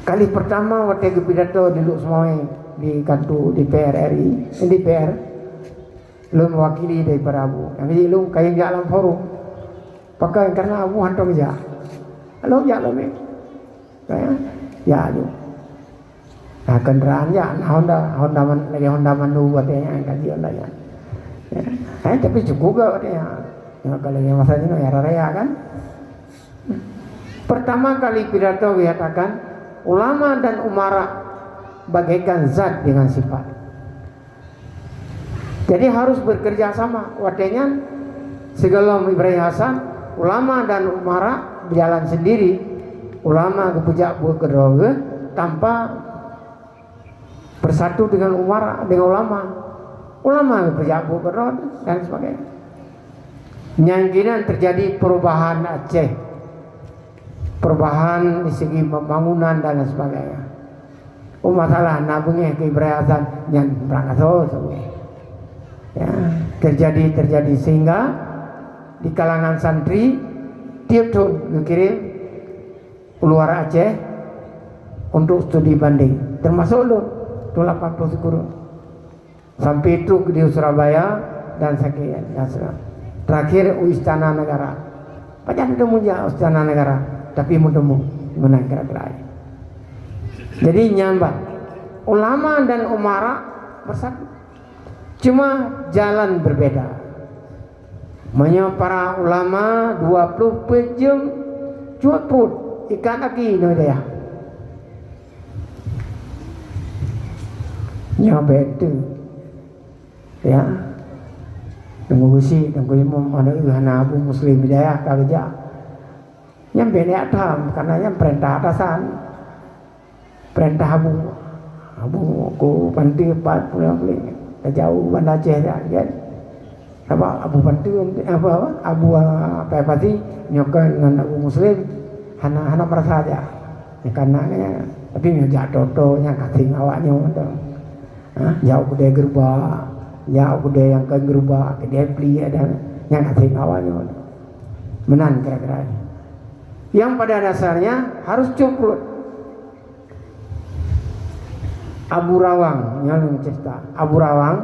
Kali pertama waktu pidato duduk semua di kantor DPR RI, DPR, lu mewakili daripada Abu. Yang ini lu kayak jalan forum. Pakai karena Abu hantar aja. Lu jalan ni, kayak ya lu. Nah kendaraan ya, Honda Manu buat yang kaji Honda ya. Tapi cukup gak ya. Kalau yang masalahnya ya raya kan. Pertama kali pidato dikatakan ulama dan umara bagaikan zat dengan sifat. Jadi harus bekerja sama. Wadenya segala Ibrahim Hasan, ulama dan umara berjalan sendiri. Ulama kepujak bergeroge tanpa bersatu dengan umara, dengan ulama. Ulama kepujak bergeroge dan sebagainya. Nyangkinan terjadi perubahan Aceh. Perubahan di segi pembangunan dan sebagainya. Masalah nabungnya ke Ibrahim Hasan yang berangkat ya, terjadi sehingga di kalangan santri tiap tahun dikirim keluar Aceh untuk studi banding, termasuk lu 80 guru sampai itu di Surabaya dan sekian. Terakhir Istana Negara. Pajan itu muja Istana Negara. Tapi mudah-mudahan menang kira-kira. Jadi nyambat ulama dan umara bersatu, cuma jalan berbeda. Makanya para ulama 20 pejam cuat perut ikan aki no dia. Nyambat itu ya. Tunggu si tunggu imam ada hana Abu Muslim Hidayah kerja. Yang beda tam karena yang perintah atasan, perintah abu ku panti 40 jauh Banda Aceh kan. Apa abu panti apa pasti nyokan dengan Abu Muslim hana merasa aja. Ya, karena tapi nyojak toto nya kasih awaknya tu. Jauh gede gerba, jauh gede yang ke gerba, gede pli ada yang kasih awaknya. Menan kira-kira. Yang pada dasarnya harus cukup. Abu Rawang yang cerita Abu Rawang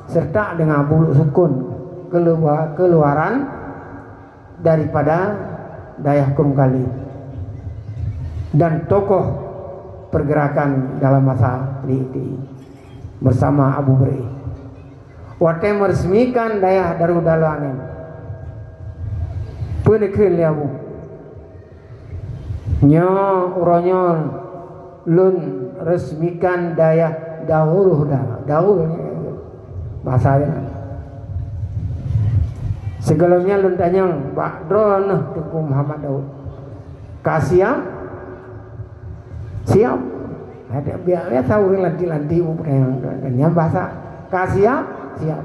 serta dengan Abu Sukun keluaran daripada Dayah Kumkali dan tokoh pergerakan dalam masa ini bersama Abu Beri. Waktu meresmikan Dayah Darudalawanen Penekin liamu nyo uronyo lun resmikan daya dahulu bahasanya segalanya lun tanyang Ba'dron Tuku Muhammad Daud kasiam siap ada biarnya tahu lanti yang bahasa kasiam siap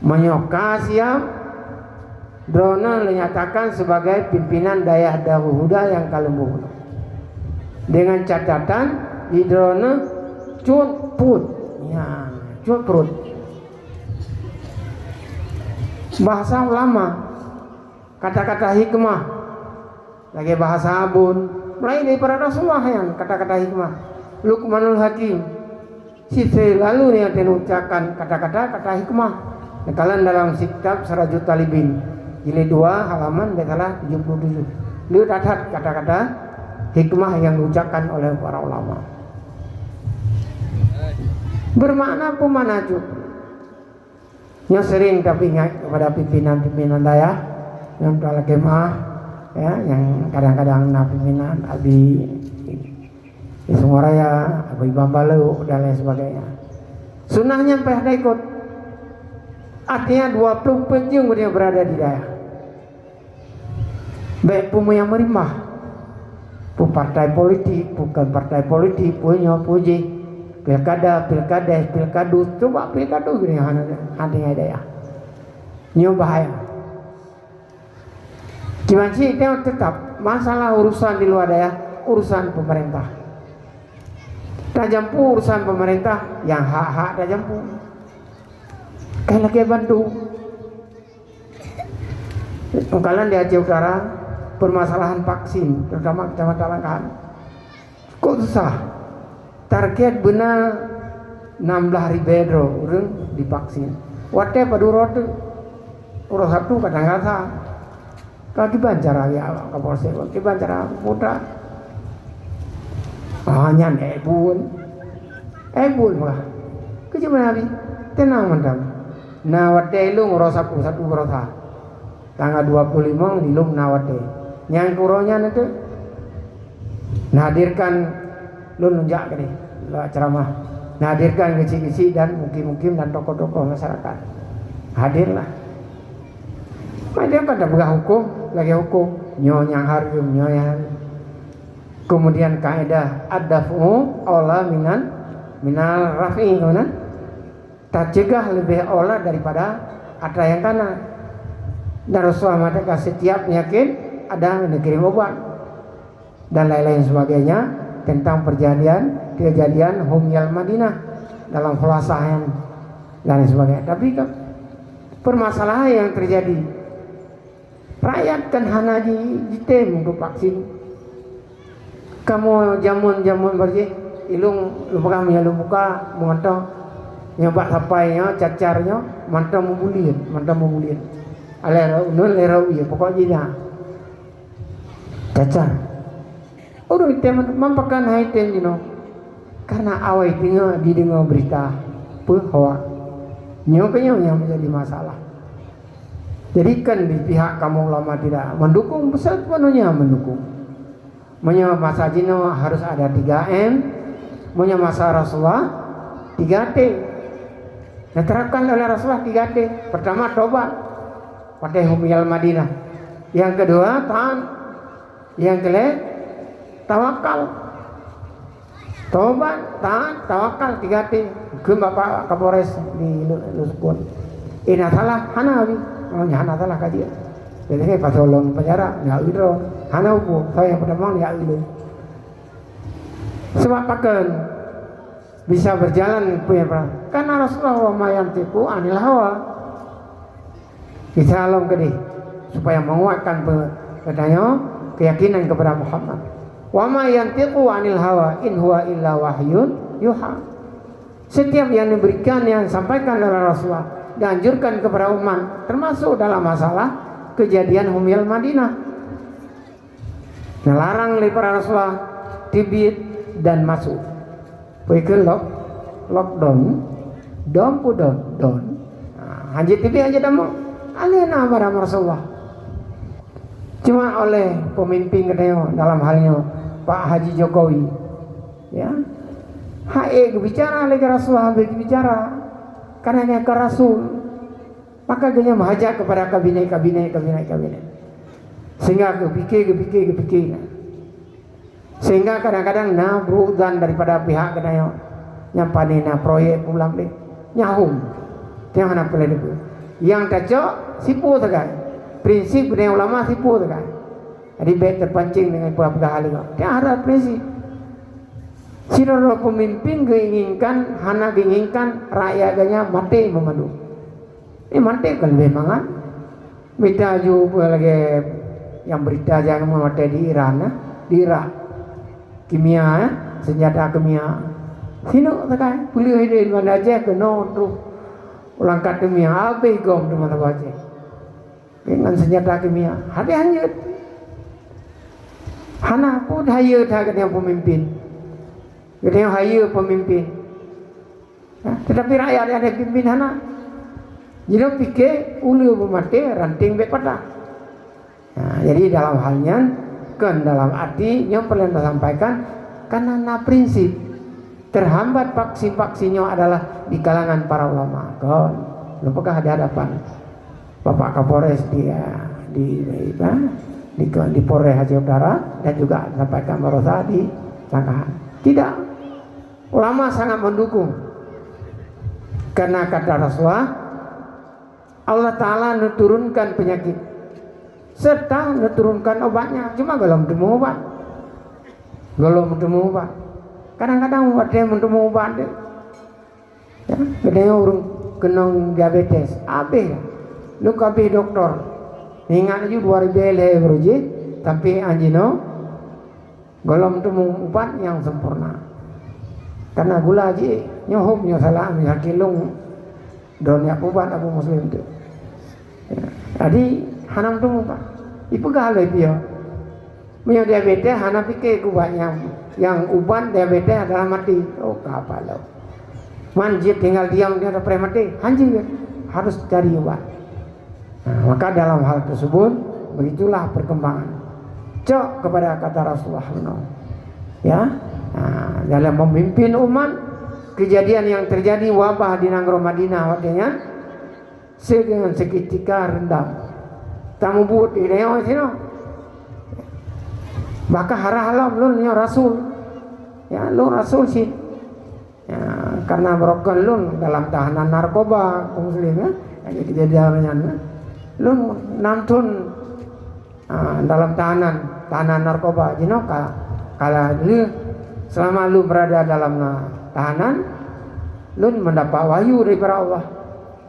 menyok kasiam Drona menyatakan sebagai pimpinan daya dahulu yang kalembur dengan catatan di drone cut perut bahasa ulama kata-kata hikmah lagi bahasa abun mulai daripada Rasulullah yang kata-kata hikmah Luqmanul Hakim si selalu nih yang ucapkan kata-kata hikmah kalian dalam kitab Sirajul Talibin jilid 2 halaman salah 77 lu catat kata-kata hikmah yang diucapkan oleh para ulama bermakna pemanaju yang sering tapi ingat kepada pimpinan daya yang telah kemah ya, yang kadang-kadang pimpinan Abi semua raya Abi Bambalu dan lain sebagainya sunnahnya pada ikut artinya 20 penjung dia berada di daya baik pumu yang merimah pu partai politik bukan partai politik punya puji pilkadu coba pilkadu gini ada ya nyu bahaya cuman sih tetap masalah urusan di luar daya urusan pemerintah tajampu urusan pemerintah yang hak-hak tajampu kayak lagi Bandung kalian di Aceh Utara permasalahan vaksin terutama kecamatan Langkahan kok susah target benar 16.000 orang divaksin wate padurot urus satu kadang-kadang kaki bancara ya kapolsek kaki bancara muda hanya ebun mah kecuma nabi tenang mantap nah wate lu ngurus satu berosa tanggal 25 di lum nawate yang kuronya nanti hadirkan lu nunjak ke nih ceramah hadirkan kecil-kecil dan mungkin dan tokoh-tokoh masyarakat hadirlah dia pada buka hukum lagi hukum nyonya harum nyonya kemudian kaidah adafu Allah minal rafi kan tak cegah lebih olah daripada ada yang kanan dan Rasulullah mengatakan setiap penyakit ada dikirim obat dan lain-lain sebagainya tentang kejadian Humyal Madinah dalam khulasahan dan sebagainya. Tapi permasalahan yang terjadi rakyat kan hanya ditem untuk vaksin kamu jamun bersih ilung lupa kami buka mengatau nyoba sapainya cacarnya mantap membulir alera ya pokoknya cacar udah item mampakan item karena awal didengar berita hawa nyokanya yang menjadi masalah jadi kan di pihak kamu ulama tidak mendukung sepenuhnya mendukung masa jino harus ada 3M masa Rasulullah 3T diterapkan oleh Rasulullah 3T pertama tobat pada Humyal Madinah yang kedua tahan yang kelima tawakal tobat tahan tawakal 3T ke Bapak Kapolres di Lusukun ini salah hanawi hana salah kajian jadi pas tolong penjara ya itu hana upu saya yang pertama ya itu sebab pakai bisa berjalan punya perang karena Rasulullah mayan tipu anil hawa bisa alam gede supaya menguatkan katanya keyakinan kepada Muhammad wa ma yantiqu anil hawa in huwa illa wahyun yuha setiap yang diberikan yang disampaikan oleh Rasulullah dianjurkan kepada umat termasuk dalam masalah kejadian Humyal Madinah melarang oleh para Rasulullah tibit dan masuk pikir lockdown don haji tibi aja damu alena para Rasulullah Cuma oleh pemimpin katanya dalam halnya Pak Haji Jokowi, ya, bicara lagi Rasulullah bicara karena ke Rasul, maka dia menghajak kepada kabinet, sehingga kepikir, sehingga kadang-kadang berudan daripada pihak katanya nyampanina proyek pulang deh nyahum, tiang anak pelai itu, yang cocok sipu tegai, prinsip budaya ulama sipu tegai, jadi baik terpancing dengan pula-pula hal itu, tiang ada prinsip. Siroro pemimpin menginginkan, hana menginginkan rakyatnya mati memandu. Ini mati kan memang. Minta juga lagi yang berita jangan mati di Iran, di Irak, kimia, senjata kimia. Sino takai, beliau ini mana aja kena tu ulang kat kimia, abai gom tu mana baca. Dengan senjata kimia, hati hanyut. Hana pun hanyut hanya yang pemimpin. Dia haya pemimpin, tetapi rakyat yang ada pimpin hana. Jadi fikir ulu bermati ranting berpatah. Jadi dalam halnya kan dalam arti yang perlu disampaikan karena prinsip terhambat vaksin-vaksinnya adalah di kalangan para ulama. Kan, lupakah di hadapan Bapak Kapolres di Polres Aceh Utara dan juga sampaikan Barosa di Langkahan. Tidak. Ulama sangat mendukung karena kata Rasulullah Allah Ta'ala menurunkan penyakit serta menurunkan obatnya, cuma belum temu obat kadang-kadang ada yang temu obat deh. Ya, kadang orang kena diabetes abe lu kabe dokter ingat aja 2000 leher tapi anjino belum temu obat yang sempurna. Karena gula aja nyohobnya salah ambil kilung dunia obat aku muslim tu. Jadi hanam tu pak, ibu galau dia. Punya diabetes, hanam fikir kubat yang uban diabetes adalah mati. Oh kapalau. Manjit tinggal diam dia sampai mati, hanjir harus cari obat. Maka dalam hal tersebut begitulah perkembangan. Cok kepada kata Rasulullah, ya. Dalam memimpin umat, kejadian yang terjadi wabah di Nangro Madinah waktunya dengan seketika rendam tamu buat di neo sino maka harahalam lun ya Rasul ya lu Rasul sih ya, karena merokok lun dalam tahanan narkoba muslim ya jadi kejadiannya lun namtun dalam tahanan narkoba jinoka kalau lu selama lu berada dalam tahanan lu mendapat wahyu daripada Allah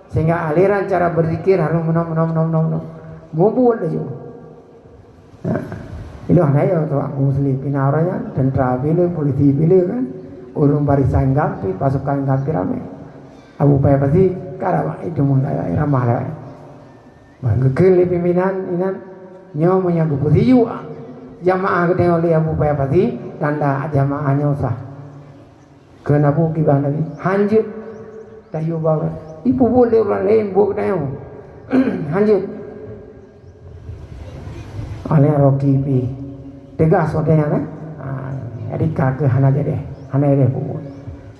sehingga aliran cara berzikir harus menang buat aja. Itu aneh tu muslim pina orangnya tentara pilih polisi pilih kan urung barisan gampi pasukan gampi ramai Abu Bakar pasti karawa itu mulai ramah lah. Bangkil pimpinan inan nyomonya guputi juga jamaah gede oleh Abu Bakar pasti tanda jamaahnya usah. Kenapa kita lagi hanjut tayu bawa ibu boleh orang lain buat tayu hanjut oleh Rocky pi tegas odanya kan jadi kagak hana jadi hana deh buat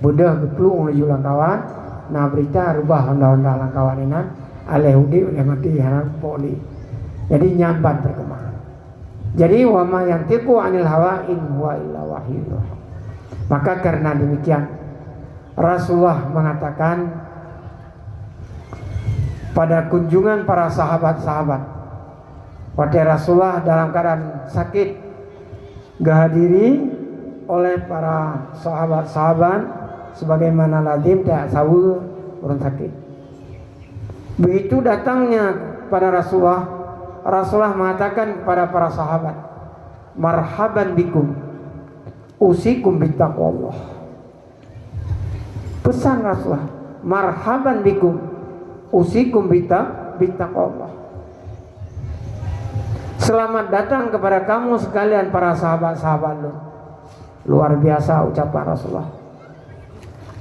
budak geplung menuju langkawan nah berita rubah honda-honda langkawan ini aleh udi oleh mati hana poli jadi nyambat perkembangan jadi wama yang tiku anil hawa in huwa illa wahyu. Maka karena demikian Rasulullah mengatakan pada kunjungan para sahabat-sahabat pada Rasulullah dalam keadaan sakit dihadiri oleh para sahabat-sahabat sebagaimana lazim tak sawu orang sakit. Begitu datangnya pada Rasulullah mengatakan kepada para sahabat, marhaban bikum usikum bittaqwallah. Pesan Rasulullah, marhaban bikum usikum bittaqwallah. Selamat datang kepada kamu sekalian para sahabat-sahabat lu. Luar biasa ucapan Rasulullah.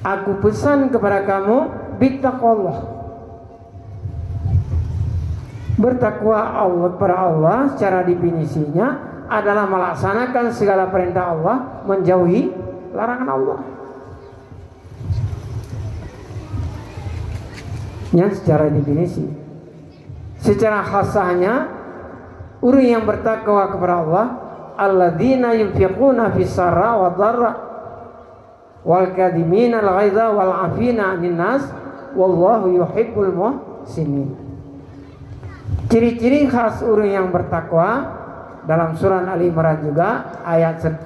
Aku pesan kepada kamu bittaqwallah. Bertakwa Allah kepada Allah secara definisinya adalah melaksanakan segala perintah Allah, menjauhi larangan Allah. Yang secara definisi. Secara khasahnya, orang yang bertakwa kepada Allah, alladzina yunfiquna fis sarra wad dharra wal kadhimina al ghaidha wal 'afina 'anil nas wallahu yuhibbul muhsinin. Ciri-ciri khas orang yang bertakwa dalam surah Ali Imran juga ayat 1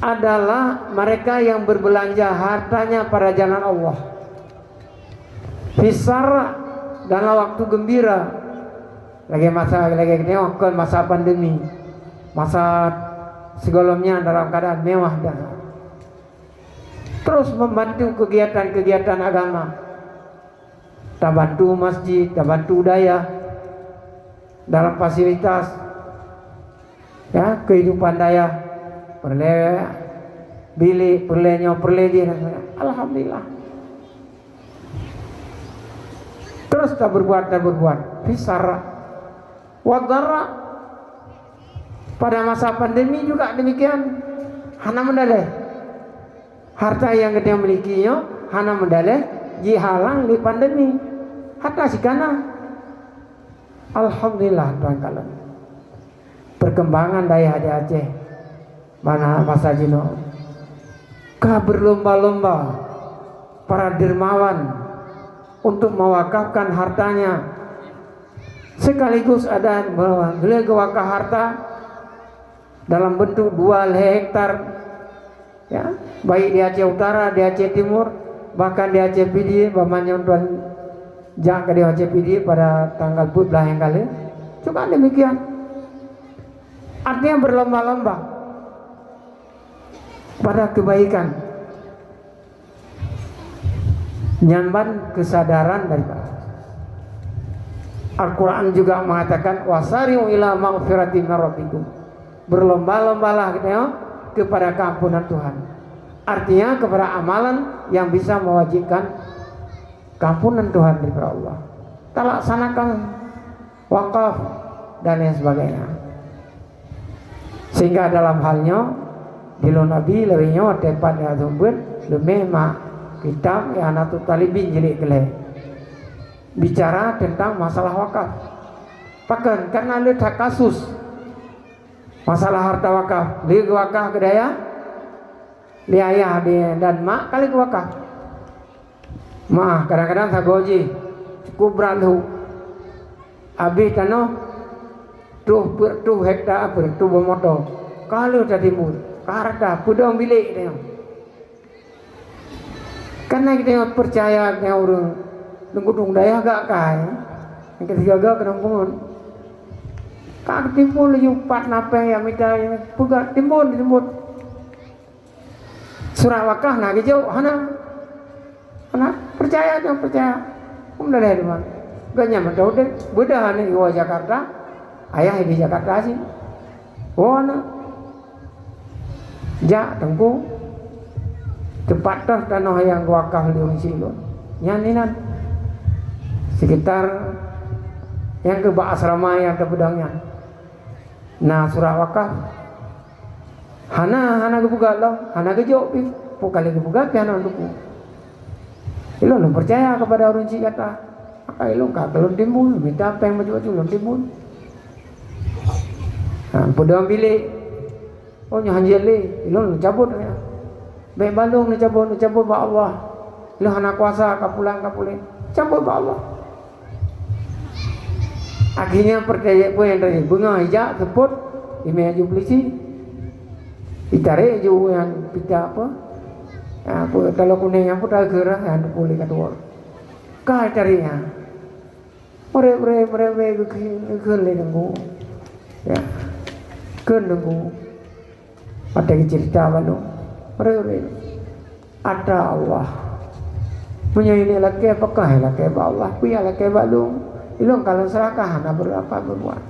adalah mereka yang berbelanja hartanya pada jalan Allah. Fisar dalam waktu gembira, lagi masa pandemi, masa sebelumnya dalam keadaan mewah dan terus membantu kegiatan-kegiatan agama, tak bantu masjid, tak bantu daya dalam fasilitas ya kehidupan daya, perle bilik, perle dia, alhamdulillah. Terus tak berbuat fisara wadara. Pada masa pandemi juga demikian, hana mendaleh harta yang kita milikinya, hana mendaleh jihalang di pandemi harta sikana. Alhamdulillah tuan kalian. Perkembangan daya di Aceh, mana masa jino, kah berlomba-lomba para dermawan untuk mewakafkan hartanya, sekaligus ada beli wakaf harta dalam bentuk 2 hektar ya, baik di Aceh Utara, di Aceh Timur, bahkan di Aceh Pidi, bamanyon tuan jak di Aceh Pidi pada tanggal 14 yang kali juga demikian. Artinya berlomba-lomba pada kebaikan, nyamban kesadaran daripada Al-Quran juga mengatakan wasari'u ila maghfiratin min rabbikum, berlomba-lombalah kepada keampunan Tuhan. Artinya kepada amalan yang bisa mewajibkan keampunan Tuhan daripada Allah. Tak laksanakan wakaf dan lain sebagainya. Sehingga dalam halnya dilo Nabi larinya tepat ya tumbut lemema kitab ya Anatut Talibin jelik keleh bicara tentang masalah wakaf. Bahkan karena ada kasus masalah harta wakaf, li wakaf kedaya, li ayah dia dan mak kali wakaf. Mah kadang-kadang sagoji cukup beralu, abis tano tuh hektar apa tuh bermotor, kalau tadi mur, karta pudong bilik dia. Karena kita percaya dengan orang nunggu daya gak kaya, yang ketiga gak kenampungan. Kak timbul yung pat napeng yang minta yang puga timbul. Surah wakah nak hijau hana percaya jangan percaya. Udah deh teman. Gaknya betul deh. Budak ni di Jakarta, ayah di Jakarta sih. Oh na, ja tengku tempat dah tanah yang wakah di Unsilon. Yang ni nan sekitar yang ke asrama yang ke pedangnya. Nah surah wakaf hana kebuka lah, hana kejauh pi, pukali kebuka piano untukku. Ilo lo percaya kepada orang cik kata, maka ilo kak belum timbul, minta apa yang maju-maju belum timbul. Nah, pedang bilik, oh nyahan jeli, ilo lo cabut ya. Baik balung ni cabut ba Allah. Ilo hana kuasa kapulang, cabut ba Allah. Akhirnya percaya pun yang tadi bunga hijau sebut imej polisi ditarik ju yang pita apa kalau kuning yang putih gerah yang boleh kedua kah carinya mereka ke nunggu ya ke nunggu ada cerita baru mereka ada Allah punya ini lagi apakah lagi Allah punya lagi balung ilong kalau serakah berapa berbuat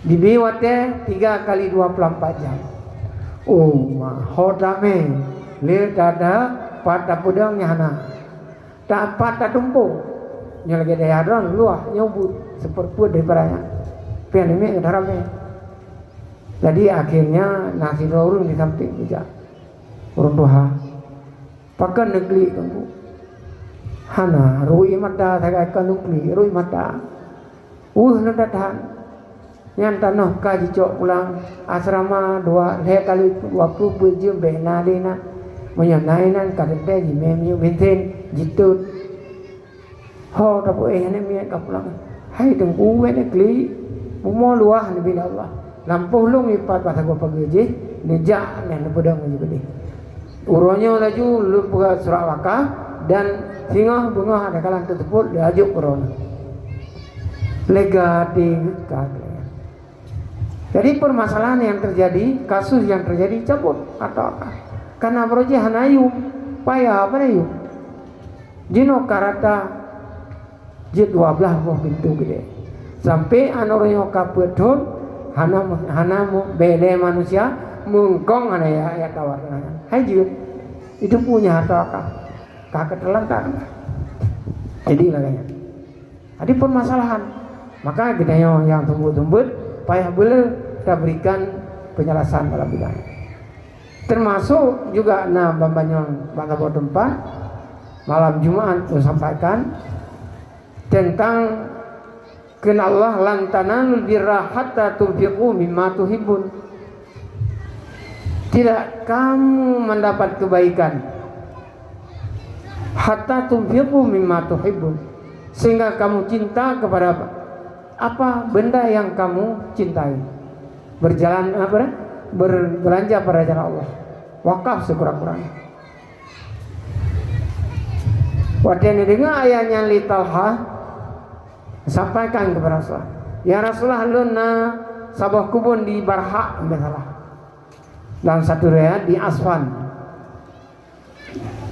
dibiwatnya 3 kali 24 jam Hodame le dada pada pudang nyana tak pada tumpuk nyalage daya don luah nyobut seperput daripada pian ini darame. Jadi akhirnya nasi urung di samping juga urung doha pakai negeri kamu hana rui mata tagai kanukli rui mata nadatan yang tanah kaji cok pulang asrama dua kali 20 jam bena dina menyonainan kadete di memiu benten jitut ho tapu ini mi kapulang hai tengku negeri umo luah nabi Allah lampuh lung ipat pada gua pageje nejak nen pedang juga deh uronya laju lupa surat wakaf dan singa bunga ada kalang tersebut diajuk corona lega di kagak. Jadi permasalahan yang terjadi, kasus yang terjadi cabut atau apa? Karena proje hanayu payah apa nih? Jino karata jid 12 buah pintu gede. Sampai anornya kapedon hana bele manusia mengkong ana ya ayat tawaran. Hai jud. Itu punya harta apa? Kakek terlantar. Jadi laganya. Jadi permasalahan. Maka gedeyo yang tumbuh-tumbuh payah boleh kita berikan penjelasan dalam bidang. Termasuk juga Bambanyong Bangga Tempat malam Jumat sampaikan tentang kena Allah lantananul birra hatta tunfiqu mimma tuhibbun. Tidak kamu mendapat kebaikan hatta tunfiqu mimma tuhibbun, sehingga kamu cinta kepada apa benda yang kamu cintai. Berjalan berbelanja pada jalan Allah. Wakaf sekurang-kurangnya. Waktu dengar ayatnya li Talha sampaikan kepada Rasulullah. Ya Rasulullah luna sabah kubun di Barha misalnya. Dalam satu riwayat di Asfan.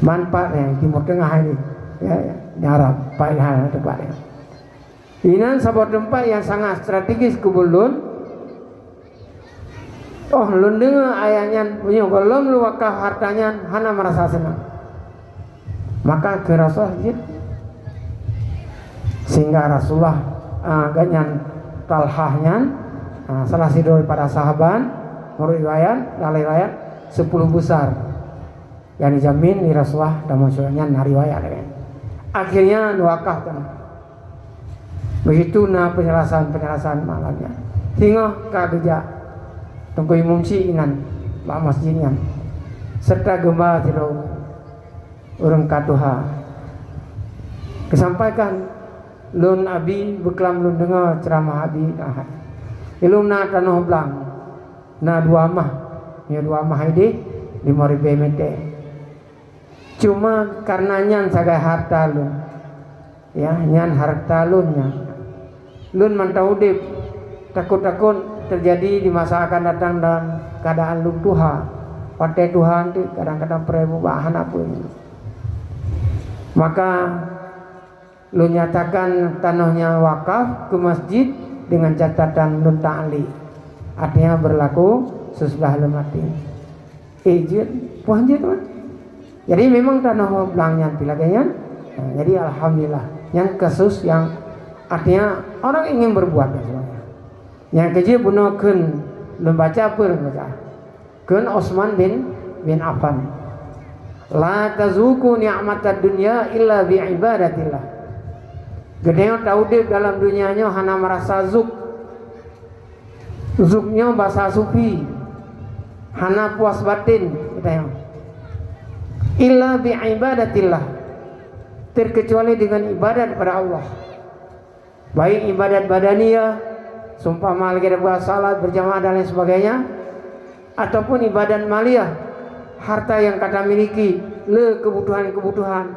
Manfaatnya Timur Tengah ini. Ya, di Arab, Paihan tempatnya. Ini sebuah tempat yang sangat strategis kubulun. Oh, lun dengar ayatnya punya belum lu wakaf hartanya hana merasa senang. Maka ke Rasulullah sehingga Rasulullah ganyan Talhahnya salah satu daripada sahabat menurut riwayat dalam riwayat 10 besar yang dijamin di Rasulullah dan maksudnya riwayat akhirnya wakaf kan. Begitu penjelasan malamnya. Hingga kageja tunggu mumsi inan mak masjidnya. Serta gemba tidak urang katuha. Kesampaikan lun abi beklam lun dengar ceramah abi ahad. Iluna tanah blang. Na dua mah. Ya dua mah ini 5.000 meter. Cuma karenanya sagai harta lun. Ya, nyan harta lunnya. Lun mantau dip takut-takut terjadi di masa akan datang dalam keadaan lun tuha partai Tuhan itu kadang-kadang perubahan apa ini. Maka lun nyatakan tanahnya wakaf ke masjid dengan catatan lun ta'li, artinya berlaku sesudah lun mati izin puanjit kan. Jadi memang tanah belangnya pilaganya. Jadi alhamdulillah yang kasus yang artinya orang ingin berbuat semuanya. Yang kecil bunuh kun membaca apa membaca. Kun Osman bin Affan. La tazuku ni'matad dunya illa bi ibadatillah. Gedenya tahu dia dalam dunianya hanya merasa zuk. Zuknya bahasa sufi. Hana puas batin katanya. Illa bi ibadatillah. Terkecuali dengan ibadat kepada Allah. Baik ibadat badaniyah, sumpah mal kita buat salat berjamaah dan lain sebagainya, ataupun ibadat maliyah, harta yang kata miliki, le kebutuhan-kebutuhan.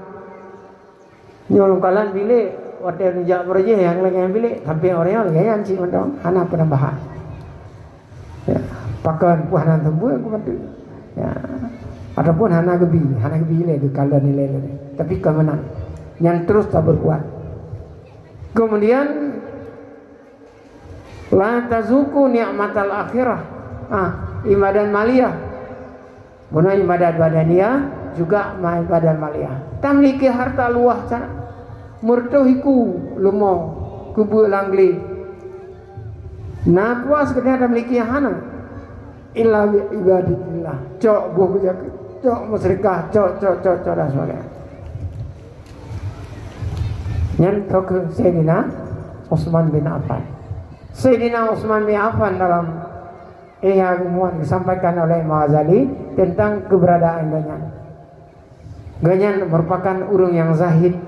Nyolong kalan bilik, waktu rejak berje yang lagi yang bilik, sampai orangnya lagi yang sih mendong, anak penambahan. Ya, pakan puanan tembu aku bantu. Ya, ataupun hana gebi le di kalan nilai le, tapi kemenang, yang terus tak berkuat. Kemudian la tazuku ni'matal akhirah. Ibadah maliyah Guna ibadat badaniyah juga ibadat maliyah. Tamliki harta luah sana. Murtuhiku lumo kubu langli. Nah puas kena tamliki hana. Illa bi ibadatillah. Cok buh cok musyrikah, cok dan sebagainya. Yang ke Sayyidina Utsman bin Affan. Sayyidina Utsman bin Affan dalam Ihya Ulumuddin disampaikan oleh Imam Ghazali tentang keberadaan Ganyan. Ganyan merupakan urung yang zahid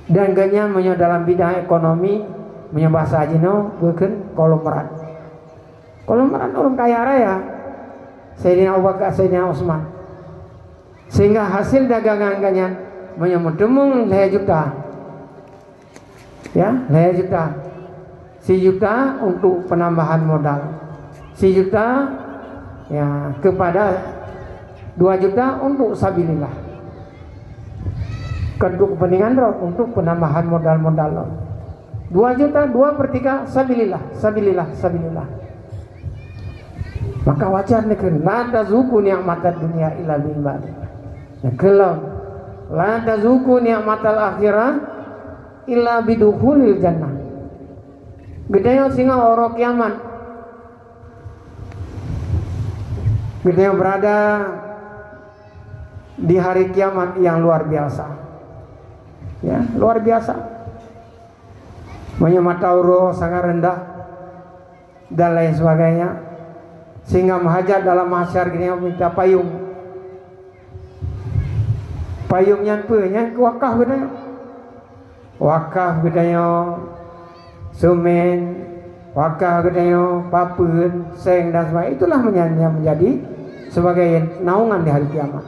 dan Ganyan dalam bidang ekonomi bahasa Jino bukan kolomeran. Kolomeran orang kaya raya. Sayyidina Abu Bakar, Sayyidina Utsman. Sehingga hasil dagangan Ganyan menyemudemung 2 juta. Ya, 2 juta. 1 juta untuk penambahan modal. 1 juta ya kepada 2 juta untuk sabilillah. Untuk kepentingan untuk penambahan modal-modal. 2 juta 2/3 sabilillah. Maka wajar nih kan la tazuku ni'matad dunya illa bil ibadah. Ya kelam la tazuku ni'matal akhirah illa bidukhulil jannah. Gedenya singa orang kiamat. Gedenya berada di hari kiamat yang luar biasa. Ya, luar biasa. Matauro sangat rendah dan lain sebagainya. Sehingga menghajat dalam mahsyar gini minta payung. Payungnya punya wakaf bedanya. Wakaf bedanya semen, wakaf bedanya papun, seng dan sebagainya. Itulah yang menjadi sebagai naungan di hari kiamat.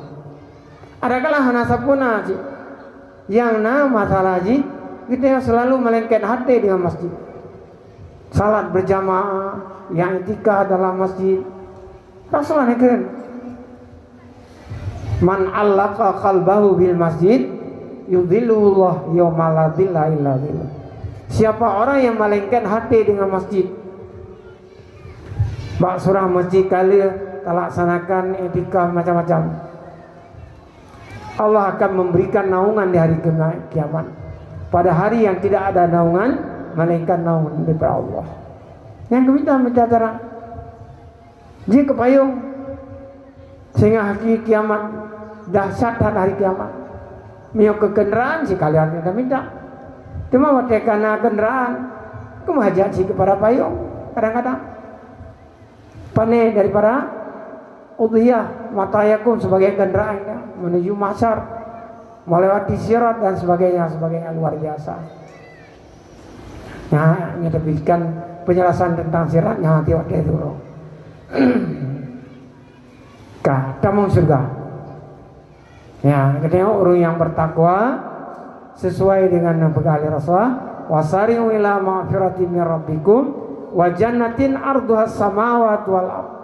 Adakah hana sapuna yang masalah haji kita selalu melengket hati dengan masjid. Salat berjamaah, yang itikaf dalam masjid. Rasulullah kan man allaqa qalbahu bil masjid yudhillullah yawma la dhilla illa dhilluh. Siapa orang yang melengket hati dengan masjid, bak surah masjid kali laksanakan itikaf macam-macam, Allah akan memberikan naungan di hari kiamat. Pada hari yang tidak ada naungan, melainkan naungan daripada Allah. Yang kita minta cara jika payung sehingga hari kiamat dahsyat hari kiamat. Mio ke kendaraan si kalian kita minta. Cuma waktu karena kendaraan kemahajat si kepada payung kadang-kadang. Pane daripada udhiyah matayakum sebagai kendaraan menuju mahsyar, melewati sirat dan sebagainya luar biasa. Nah, ini diberikan penjelasan tentang siratnya nanti waktu itu. Tamung surga. Ya, katanya orang yang bertakwa sesuai dengan bekal Rasulullah, wasari'u ila ma'firatin min rabbikum wa jannatin arduhas samawati wal ardh.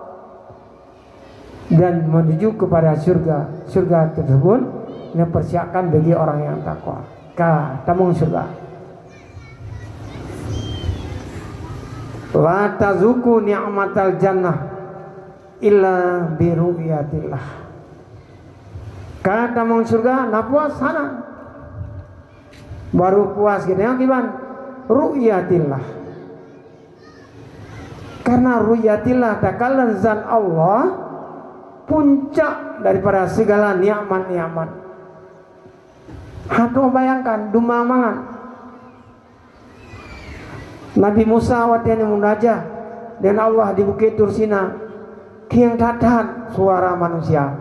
Dan menuju kepada surga. Surga tersebut dipersiapkan bagi orang yang takwa. Tamung surga. La tazuku ni'matal jannah illa bi ru'yatillah. Tamung surga na puas sana. Baru puas gitu ya gimana? Ru'yatillah. Karena ru'yatillah takalan zat Allah puncak daripada segala nikmat-nikmat. Hatu bayangkan dumamangan Nabi Musa watian munajah dan Allah di Bukit Tursina kiang dadat suara manusia.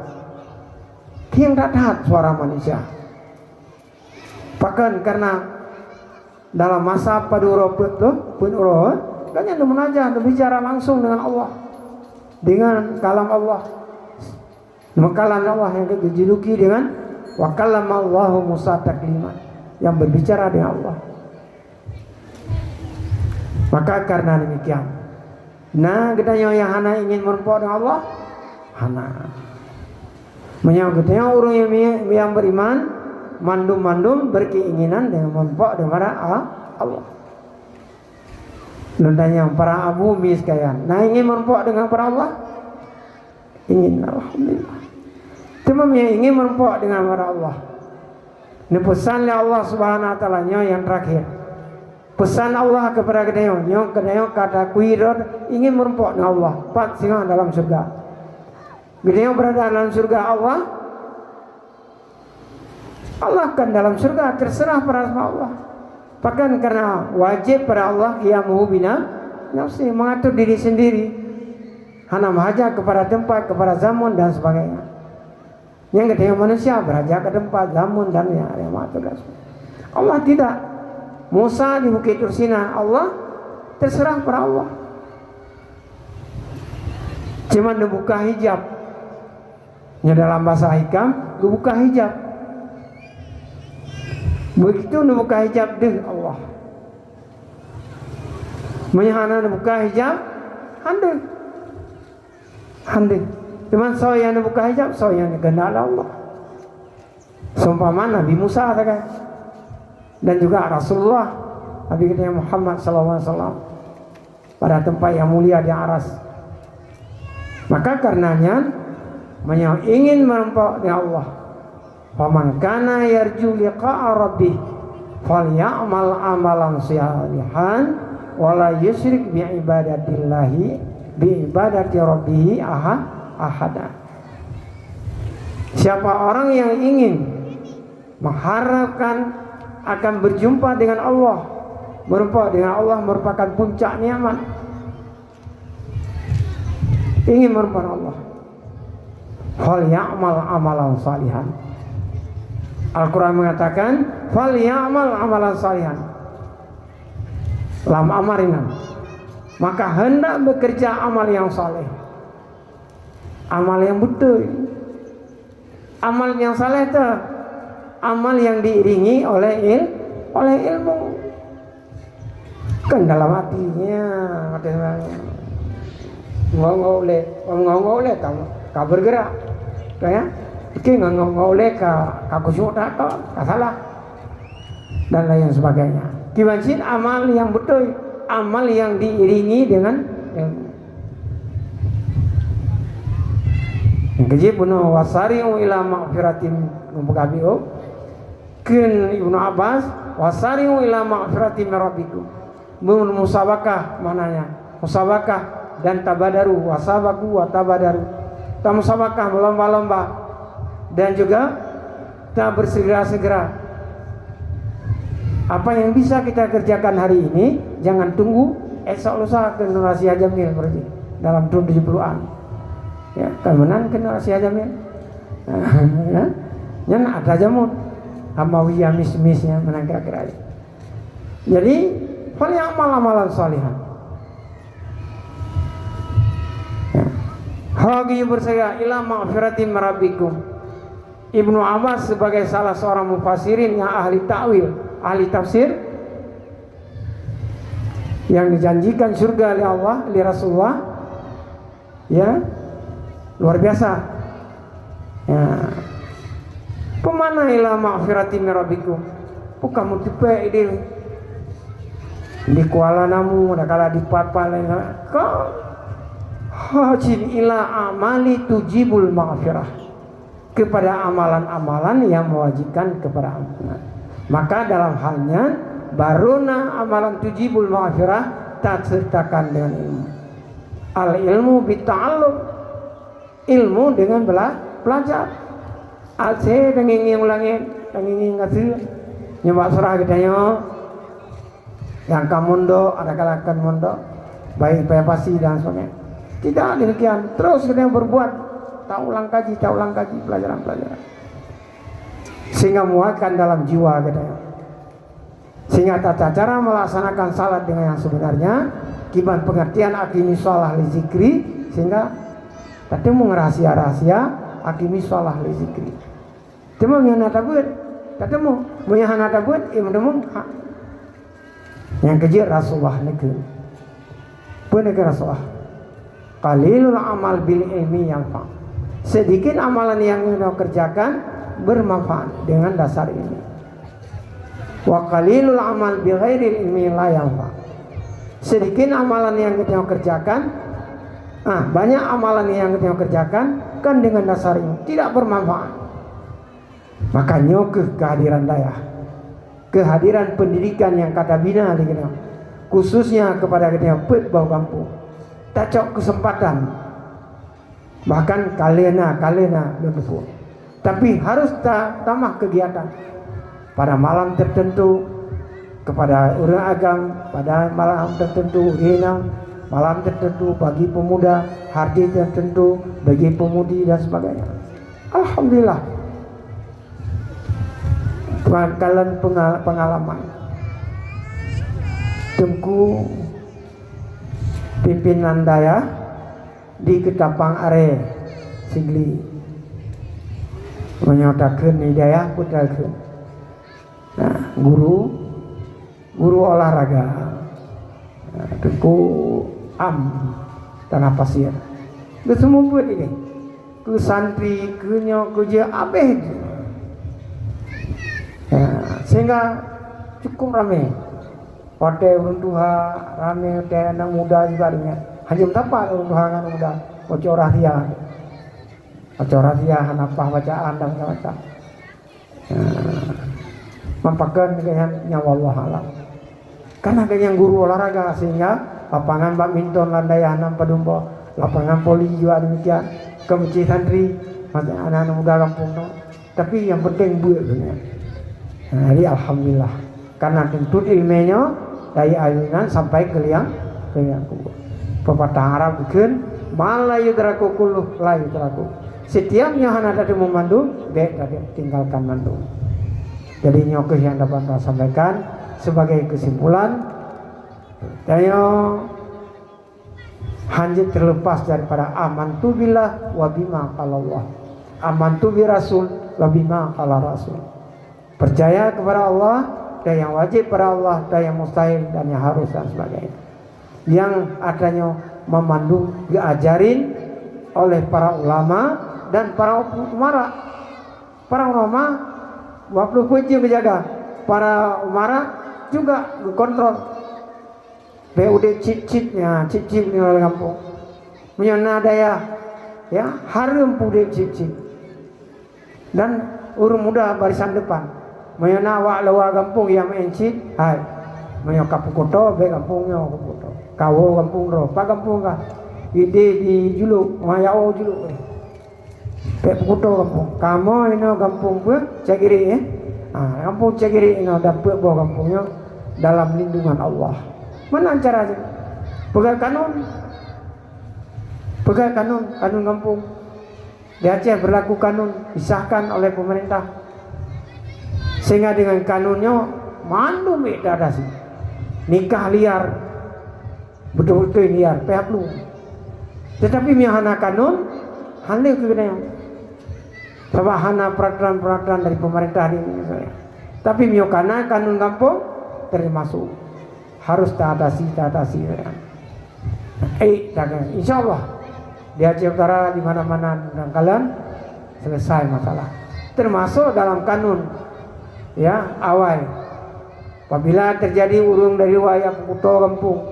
Bahkan karena dalam masa paduro pun uroh kan yang munajah berbicara langsung dengan Allah, dengan kalam Allah. Makalan Allah yang dijuluki dengan wa kallamallahu Musa takliman, yang berbicara dengan Allah. Maka karena demikian, nah gedanya yang hana ingin merumpok dengan Allah, hana. Menyangkutnya orang yang beriman, mandum berkeinginan dengan merumpok dengan Allah. Nundanya para abu miskayan, nah ingin merumpok dengan para Allah, Ingin, alhamdulillah. Cuma yang ingin merempok dengan para Allah. Ini pesan Allah Subhanahu wa taala yang terakhir. Pesan Allah kepada kedayo kata kuirot ingin merempok dengan Allah. Pat singa dalam surga. Kedayo berada dalam surga Allah. Allah kan dalam surga terserah pada Allah. Bahkan karena wajib pada Allah qiyamuhu bina nafsi, mengatur diri sendiri. Hana mahaja kepada tempat, kepada zaman dan sebagainya. Yang kedua manusia beraja ke tempat, zaman dan yang mengatur. Allah tidak. Musa di Bukit Tursina, Allah terserah pada Allah. Cuma dibuka hijab. Yang dalam bahasa hikam, dibuka hijab. Begitu dibuka hijab deh Allah. Menyahana dibuka hijab, handai. Cuman so yang dibuka hijab, so yang dikenal Allah. Seumpama Nabi Musa kan, dan juga Rasulullah Nabi kita Muhammad SAW pada tempat yang mulia di Aras. Maka karenanya ingin merempok di Allah. Faman kana yarju liqa'a rabbih falyamal amalan salihan wala yusyrik bi ibadati rabbih ahada. Siapa orang yang ingin mengharapkan akan berjumpa dengan Allah, merempok dengan Allah merupakan puncak nikmat. Ingin merempok Allah, falyamal amalan salihan. Al-Quran mengatakan falyamal amalan salihan, lam amarinan, maka hendak bekerja amal yang saleh, amal yang betul. Amal yang saleh itu amal yang diiringi oleh ilmu. Kan dalam hatinya ngomong oleh kau bergerak kayak Oke, ngomong oleh kaku tak salah dan lain sebagainya. Kibancin amal yang betul, amal yang diiringi dengan yang kejib bunuh wasari'u ila maghfiratin ngumbukabi'u kun Ibnu Abbas wasari'u ila maghfiratin rabbikum. Musabakah mananya? Musabakah dan tabadaru, wasabaku wa tabadaru. Ta musabakah berlomba-lomba dan juga kita bersegera-segera. Apa yang bisa kita kerjakan hari ini jangan tunggu esok lusa generasi Jamil berarti dalam tahun 70-an. Ya, kemenan generasi Jamil. Ya, nyan ada jamun Hamawiyah mis-misnya menang kira-kira. Jadi, fal amal-amalan salihan. Ya. Hagi bersaya ila maghfiratin rabbikum. Ibnu Abbas sebagai salah seorang mufassirin yang ahli ta'wil, ahli tafsir, yang dijanjikan surga oleh Allah, oleh Rasulullah, ya luar biasa. Ya. Pemana ila maghfirati rabbikum? Bukan mutipe ide di Kuala Namu, ada kala di Papal, kau hajin ila amali tujibul maghfirah, kepada amalan-amalan yang mewajibkan kepada ampunan. Maka dalam halnya baruna amalan tujibul maghfirah tak sertakan dengan ilmu. Al ilmu bita'allum, ilmu dengan belajar. Alse tenging ulangin, tenging ngasih nyoba surah gedanya yang kamundo ada kalakan mondo baik pasti dan sebagainya. Tidak demikian, terus kita berbuat. Tak ulang kaji pelajaran-pelajaran sehingga muatkan dalam jiwa katanya. Sehingga tata cara melaksanakan salat dengan yang sebenarnya kiban pengertian akimi sholah li zikri, sehingga tadi mau rahasia-rahasia akimi sholah li zikri temu yang natabut temu yang natabut imdemu yang kecil Rasulullah negeri pun negeri Rasulullah qalilul amal bil ilmi yang fa', sedikit amalan yang kita kerjakan bermanfaat dengan dasar ini. Wa qalilul amal bi ghairil ilmi la yanfa. Sedikit amalan yang kita kerjakan Banyak amalan yang kita kerjakan kan dengan dasar ini tidak bermanfaat. Makanya kehadiran daya, kehadiran pendidikan yang kata bina kita, khususnya kepada kita pet bau kampung, tak cok kesempatan, bahkan kalena leluhur. Tapi harus tambah kegiatan pada malam tertentu kepada orang agam, pada malam tertentu renang, malam tertentu bagi pemuda, hari tertentu bagi pemudi dan sebagainya. Alhamdulillah. Kalian pengalaman Tengku pimpinan daya di Ketapang Are Sigli menyotakan hidayah putrakan. Guru olahraga Tengku Tanah Pasir ke semua buat ini ke santri ke abeh sehingga cukup ramai hotel runtuha ramai hotel anak muda juga dengan hanya betapa runtuha anak muda Ocoratia hanapah bacaan dan macam mempakan dengan nyawa Allah alam karena yang guru olahraga sehingga lapangan badminton landayanan padumbo lapangan poli juga demikian ke masjid santri anak-anak muda kampung no. Tapi yang penting buat dunia. Jadi alhamdulillah karena tuntut ilmunya dari ayunan sampai ke liang kubur. Pepatah Arab bikin malah yudraku kulluh la yudraku. Setiapnya hana ada memandu, baik tadi tinggalkan mandu. Jadi nyokeh yang dapat saya sampaikan sebagai kesimpulan, saya hanya terlepas daripada amantu billah wa bima qala Allah. Amantu bi rasul wa bima qala rasul. Percaya kepada Allah dan yang wajib pada Allah dan yang mustahil dan yang harus dan sebagainya. Yang adanya memandu diajarin oleh para ulama dan para umara. Para ulama 20 kunci menjaga, para umara juga kontrol. BUD cip-cipnya, cip-cip di oleh kampung. Menyana daya, ya harum pude cip-cip. Dan urung muda barisan depan. Menyana wak lawa kampung yang mencit, hai. Menyok kapukoto, be kampungnya kapukoto. Kawo kampung ro, pa kampung kah? Ide di juluk, mayao juluk. Be pukoto kampung. Kamu ini kampung pun cakiri ya. Kampung cakiri ini dapat bawa kampungnya dalam lindungan Allah. Mana caranya? Pegang kanun kampung. Di Aceh berlaku kanun disahkan oleh pemerintah. Sehingga dengan kanunnya mandu medadasi. Nikah liar. Betul-betul liar, pihak lu. Tetapi mihana kanun hanya kegenayang. Sebab hana peraturan-peraturan dari pemerintah di Indonesia. Tapi miokana kanun kampung termasuk harus taatasi. Insya Allah di Aceh Utara di mana-mana dan kalian selesai masalah. Termasuk dalam kanun ya awal. Apabila terjadi urung dari wayah puto kampung,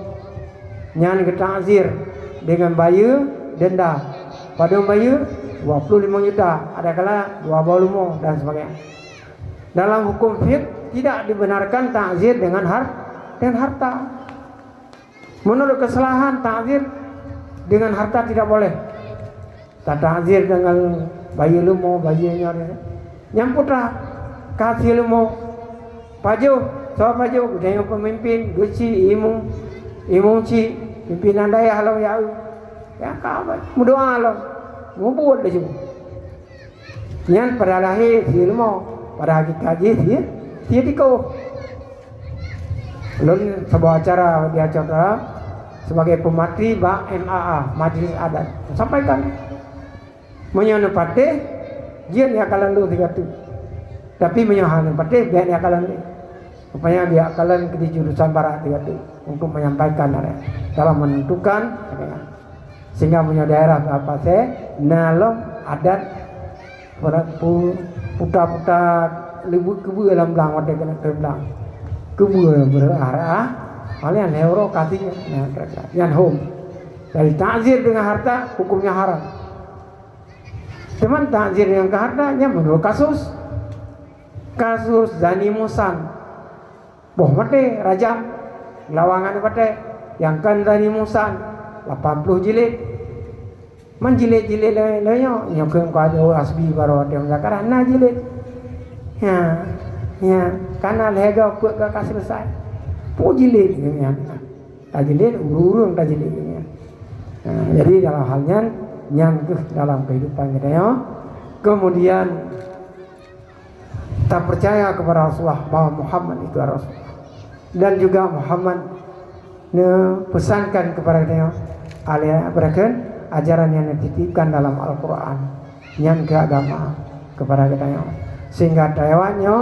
nyan ke ta'zir dengan bayu denda. Pada bayu 25 juta, ada kala 25 dan sebagainya. Dalam hukum fiqh tidak dibenarkan ta'zir dengan harta. Menurut kesalahan ta'zir dengan harta tidak boleh. Ta'zir dengan bayi lumo, bayinya nyamputlah kasih lumo. Paju, so paju, dengan pemimpin, guci, imung ci, pimpinan daya halau ya. Ya kawan, mudoa halau. Mau buat dah cuma. Yang pada lahir si lumo, pada hakikat dia dikau. Lalu sebuah acara di Aceh Utara sebagai pematri MAA Majlis Adat sampaikan menyana patih dia ni akalan lu 300 tapi menyana patih dia ni akalan lu rupanya dia akalan ke jurusan barat 300 untuk menyampaikan dalam menentukan sehingga punya daerah apa saya nalong adat puta-puta kebu dalam belang wadah kena terbelang kebu berarah kalian euro kasihnya yang home Dari ta'zir dengan harta hukumnya haram. Teman ta'zir dengan hartanya menurut kasus zani musan. Boh mate rajam lawangan mate yang kan zani musan 80 jilid. Man jilid-jilid lainnya nyokeng kado asbi baru dia mengatakan na jilid. Ya, karena lega kuat ke selesai. Po jilid ya. Jilid urung jilid ya. Jadi dalam halnya yang dalam kehidupan kita ya. Kemudian tak percaya kepada Rasulullah bahwa Muhammad itu Rasulullah. Dan juga Muhammad pesankan kepada kita berikan ajaran yang dititipkan dalam Al-Quran yang ke agama kepada kita ya. Sehingga dayawannya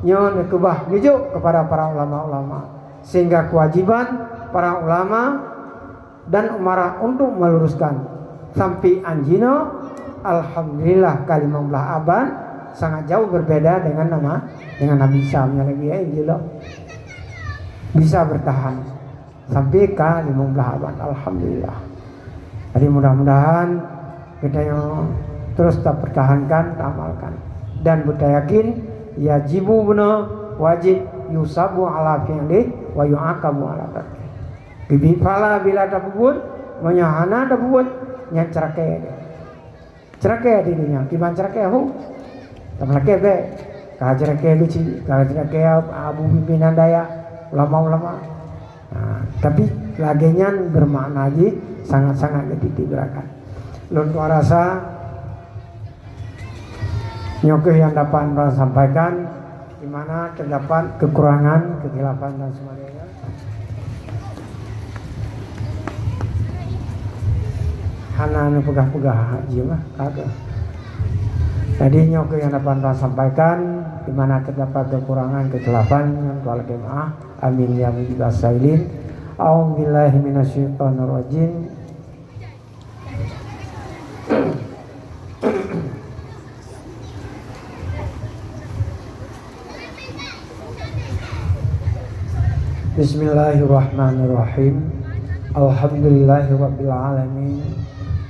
nekubah nunjuk kepada para ulama-ulama. Sehingga kewajiban para ulama dan umarah untuk meluruskan sampai anjino alhamdulillah kali 15 abad sangat jauh berbeda dengan Nabi Isa lagi ya bisa bertahan sampai ke 15 abad alhamdulillah. Jadi mudah-mudahan kita yang terus tak pertahankan, amalkan dan kita yakin yajibu benar wajib yusabu ala fi'li wa yu'aqabu ala tarki. Bibi fala bila tabun menyahana tabun nya cerake di dunia kiman cerake hu tamlake be ka cerake luci ka cerake abu pimpinan daya ulama-ulama. Tapi laginya bermakna lagi sangat-sangat diberikan. Lun rasa nyokeh yang dapat sampaikan di mana terdapat kekurangan, kekhilafan dan sebagainya. Hana pegah-pegah haji mah kagak. Tadi nyokeh yang dapat sampaikan di mana terdapat kekurangan, kekhilafan yang wal jamaah. Amin ya rabbal alamin. A'udzubillahi minasyaitonir rajim. Bismillahirrahmanirrahim. Alhamdulillahirabbil alamin.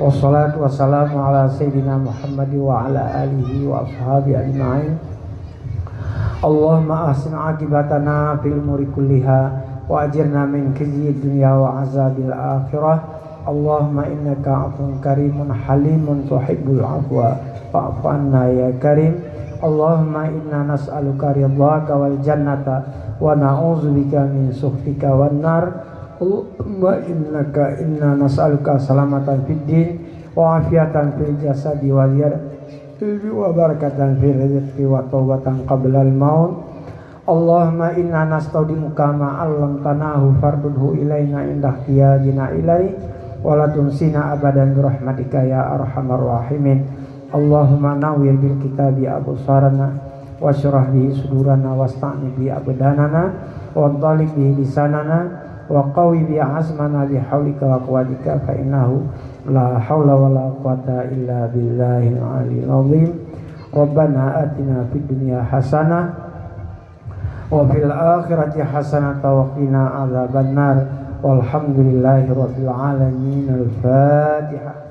Wassalatu wassalamu ala sayyidina Muhammad wa ala alihi wa ashabihi ajma'in. Allahumma ahsin aqibatana fil umuri kulliha wa ajirna min khizyi dunya wa azabil akhirah. Allahumma innaka 'afuwun karimun halimun tuhibbul 'afwa fa'fu 'anna ya karim. Allahumma inna nas'aluka ridhaka wal jannata wa na'udzubika min sukhtika wan nar. Allahumma inna nas'aluka salamatan fid din wa afiatan fil jasadi wa ziyadatan wa barakatan fil rizqi wa taubatan qabla al maut. Allahumma inna nastaudimuka ma 'allamtanahu fardhu ilaina indah qiyadina ilai wa la tunsina abadan bi rahmatika ya arhamar rahimin. Allahumma nawwir bil kitabi absarana wa syrah bihi sudurana wasta'ni bi abdanana wa dhalik bihi lisanana wa qawi bi azmana bi haulika wa quwwatika fa innahu la haula wa la quwwata illa billahil aliyyil azim. Rabbana atina fid dunya hasanah wa fil akhirati hasanah wa qina adzabannar. Walhamdulillahi rabbil alamin. Al-Fatihah.